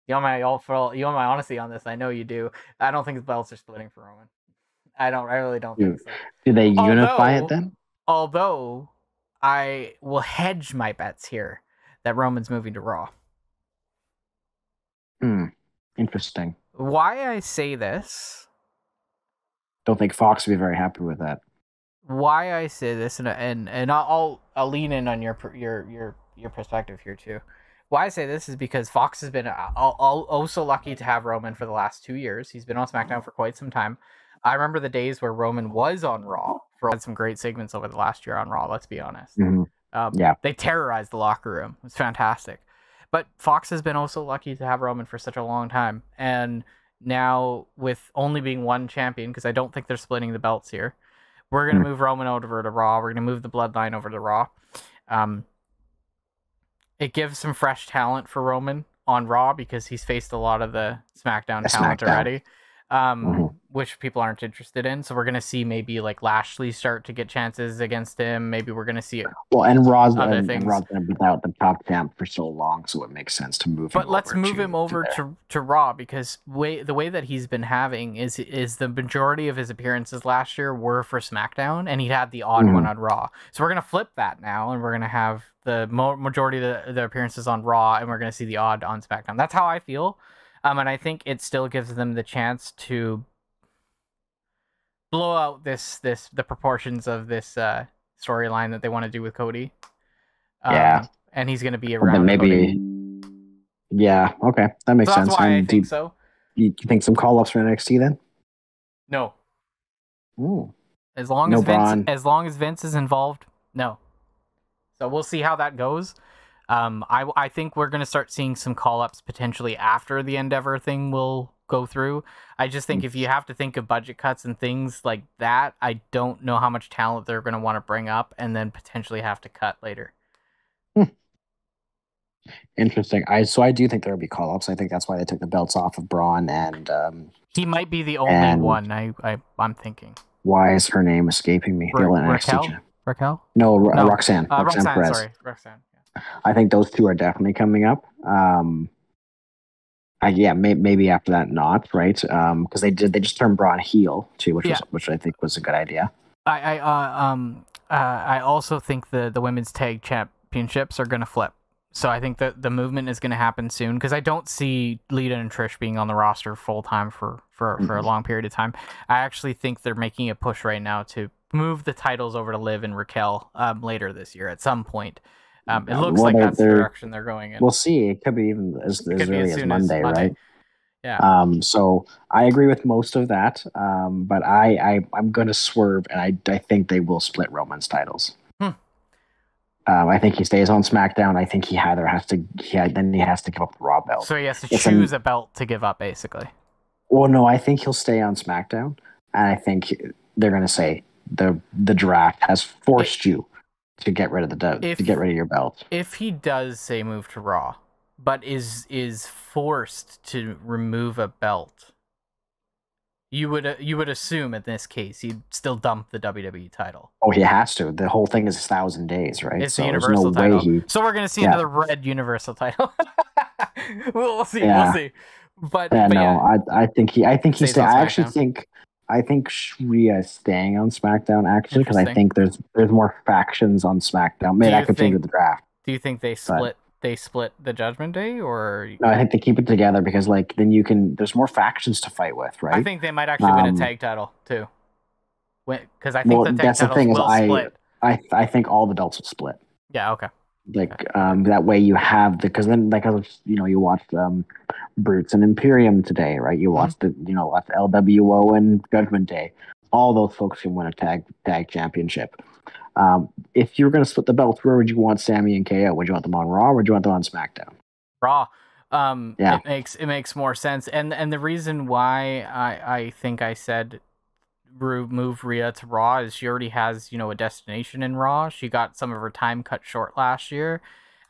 You want my honesty on this? I know you do. I don't think the belts are splitting for Roman. I really don't think so. Do they unify it then? Although I will hedge my bets here that Roman's moving to Raw. Interesting. Why I say this? Don't think Fox would be very happy with that. Why I say this, and I'll lean in on your perspective here too. Why I say this is because Fox has been so lucky to have Roman for the last 2 years. He's been on SmackDown for quite some time. I remember the days where Roman was on Raw. Had some great segments over the last year on Raw, let's be honest. They terrorized the locker room. It was fantastic. But Fox has been also lucky to have Roman for such a long time. And now, with only being one champion, because I don't think they're splitting the belts here, we're going to move Roman over to Raw. We're going to move the Bloodline over to Raw. It gives some fresh talent for Roman on Raw because he's faced a lot of the SmackDown talent already, which people aren't interested in. So we're going to see maybe like Lashley start to get chances against him. Maybe we're going to see it. Well, and Raw's been without the top champ for so long, so it makes sense to move him over. But let's move him over to Raw because the way that he's been having is the majority of his appearances last year were for SmackDown, and he had the odd one on Raw. So we're going to flip that now, and we're going to have the majority of the appearances on Raw, and we're going to see the odd on SmackDown. That's how I feel. And I think it still gives them the chance to blow out the proportions of this storyline that they want to do with Cody. And he's going to be around. Maybe. Yeah. Okay, that makes sense. That's why I think so. You think some call-ups for NXT then? No. Ooh. As long as Vince is involved, no. So we'll see how that goes. I think we're going to start seeing some call-ups potentially after the Endeavor thing will go through. I just think if you have to think of budget cuts and things like that, I don't know how much talent they're going to want to bring up and then potentially have to cut later. Interesting. I do think there will be call-ups. I think that's why they took the belts off of Braun and he might be the only one I'm thinking. Why is her name escaping me? Raquel? No, Roxanne. Roxanne Perez. Sorry, Roxanne. Yeah. I think those two are definitely coming up. Maybe after that, not right, because they just turned Braun heel too, which I think was a good idea. I also think the women's tag championships are going to flip. So I think that the movement is going to happen soon because I don't see Lita and Trish being on the roster full time for a long period of time. I actually think they're making a push right now to move the titles over to Liv and Raquel later this year at some point. It looks like that's the direction they're going in. We'll see. It could be even as early as Monday, right? Yeah. So I agree with most of that, but I'm going to swerve, and I think they will split Roman's titles. I think he stays on SmackDown. I think he has to give up the Raw belt. So he has to choose a belt to give up, basically. Well, no, I think he'll stay on SmackDown, and I think they're going to say the draft has forced you to get rid of your belt. If he does say move to Raw, but is forced to remove a belt, you would assume in this case he'd still dump the WWE title. Oh, he has to. The whole thing is 1,000 days, right? It's the Universal title. So we're gonna see another red Universal title. We'll see. Yeah. We'll see. But I think he stays. I think Rhea is staying on SmackDown actually because I think there's more factions on SmackDown. Maybe that could change with the draft. Do you think they split? They split the Judgment Day, or no? I think they keep it together because then there's more factions to fight with, right? I think they might actually win a tag title too. Because I think the tag titles will split. I think all the belts will split. Yeah. Okay. That way you have because you watched Brutes and Imperium today, right? You watched watched LWO and Judgment Day. All those folks can win a tag championship. If you were going to split the belts, where would you want Sami and KO? Would you want them on Raw or would you want them on SmackDown? Raw. It makes more sense. And the reason why I think I said move Rhea to Raw is she already has, a destination in Raw. She got some of her time cut short last year.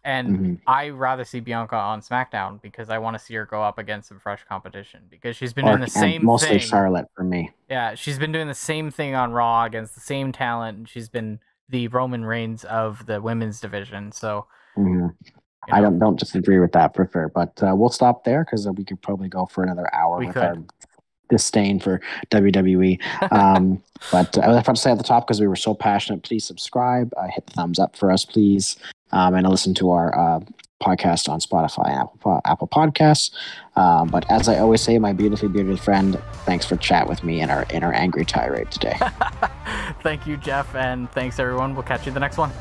And I rather see Bianca on SmackDown because I want to see her go up against some fresh competition because she's been doing the same mostly thing. Charlotte for me. Yeah, she's been doing the same thing on Raw against the same talent, and she's been the Roman Reigns of the women's division. So I don't disagree with that for sure. But we'll stop there because we could probably go for another hour our disdain for WWE. But I was about to say at the top, because we were so passionate, please subscribe, hit the thumbs up for us, please, and listen to our podcast on Spotify and Apple Podcasts. But as I always say, my beautifully bearded friend, thanks for chat with me in our angry tirade today. Thank you, Jeff, and thanks everyone. We'll catch you in the next one.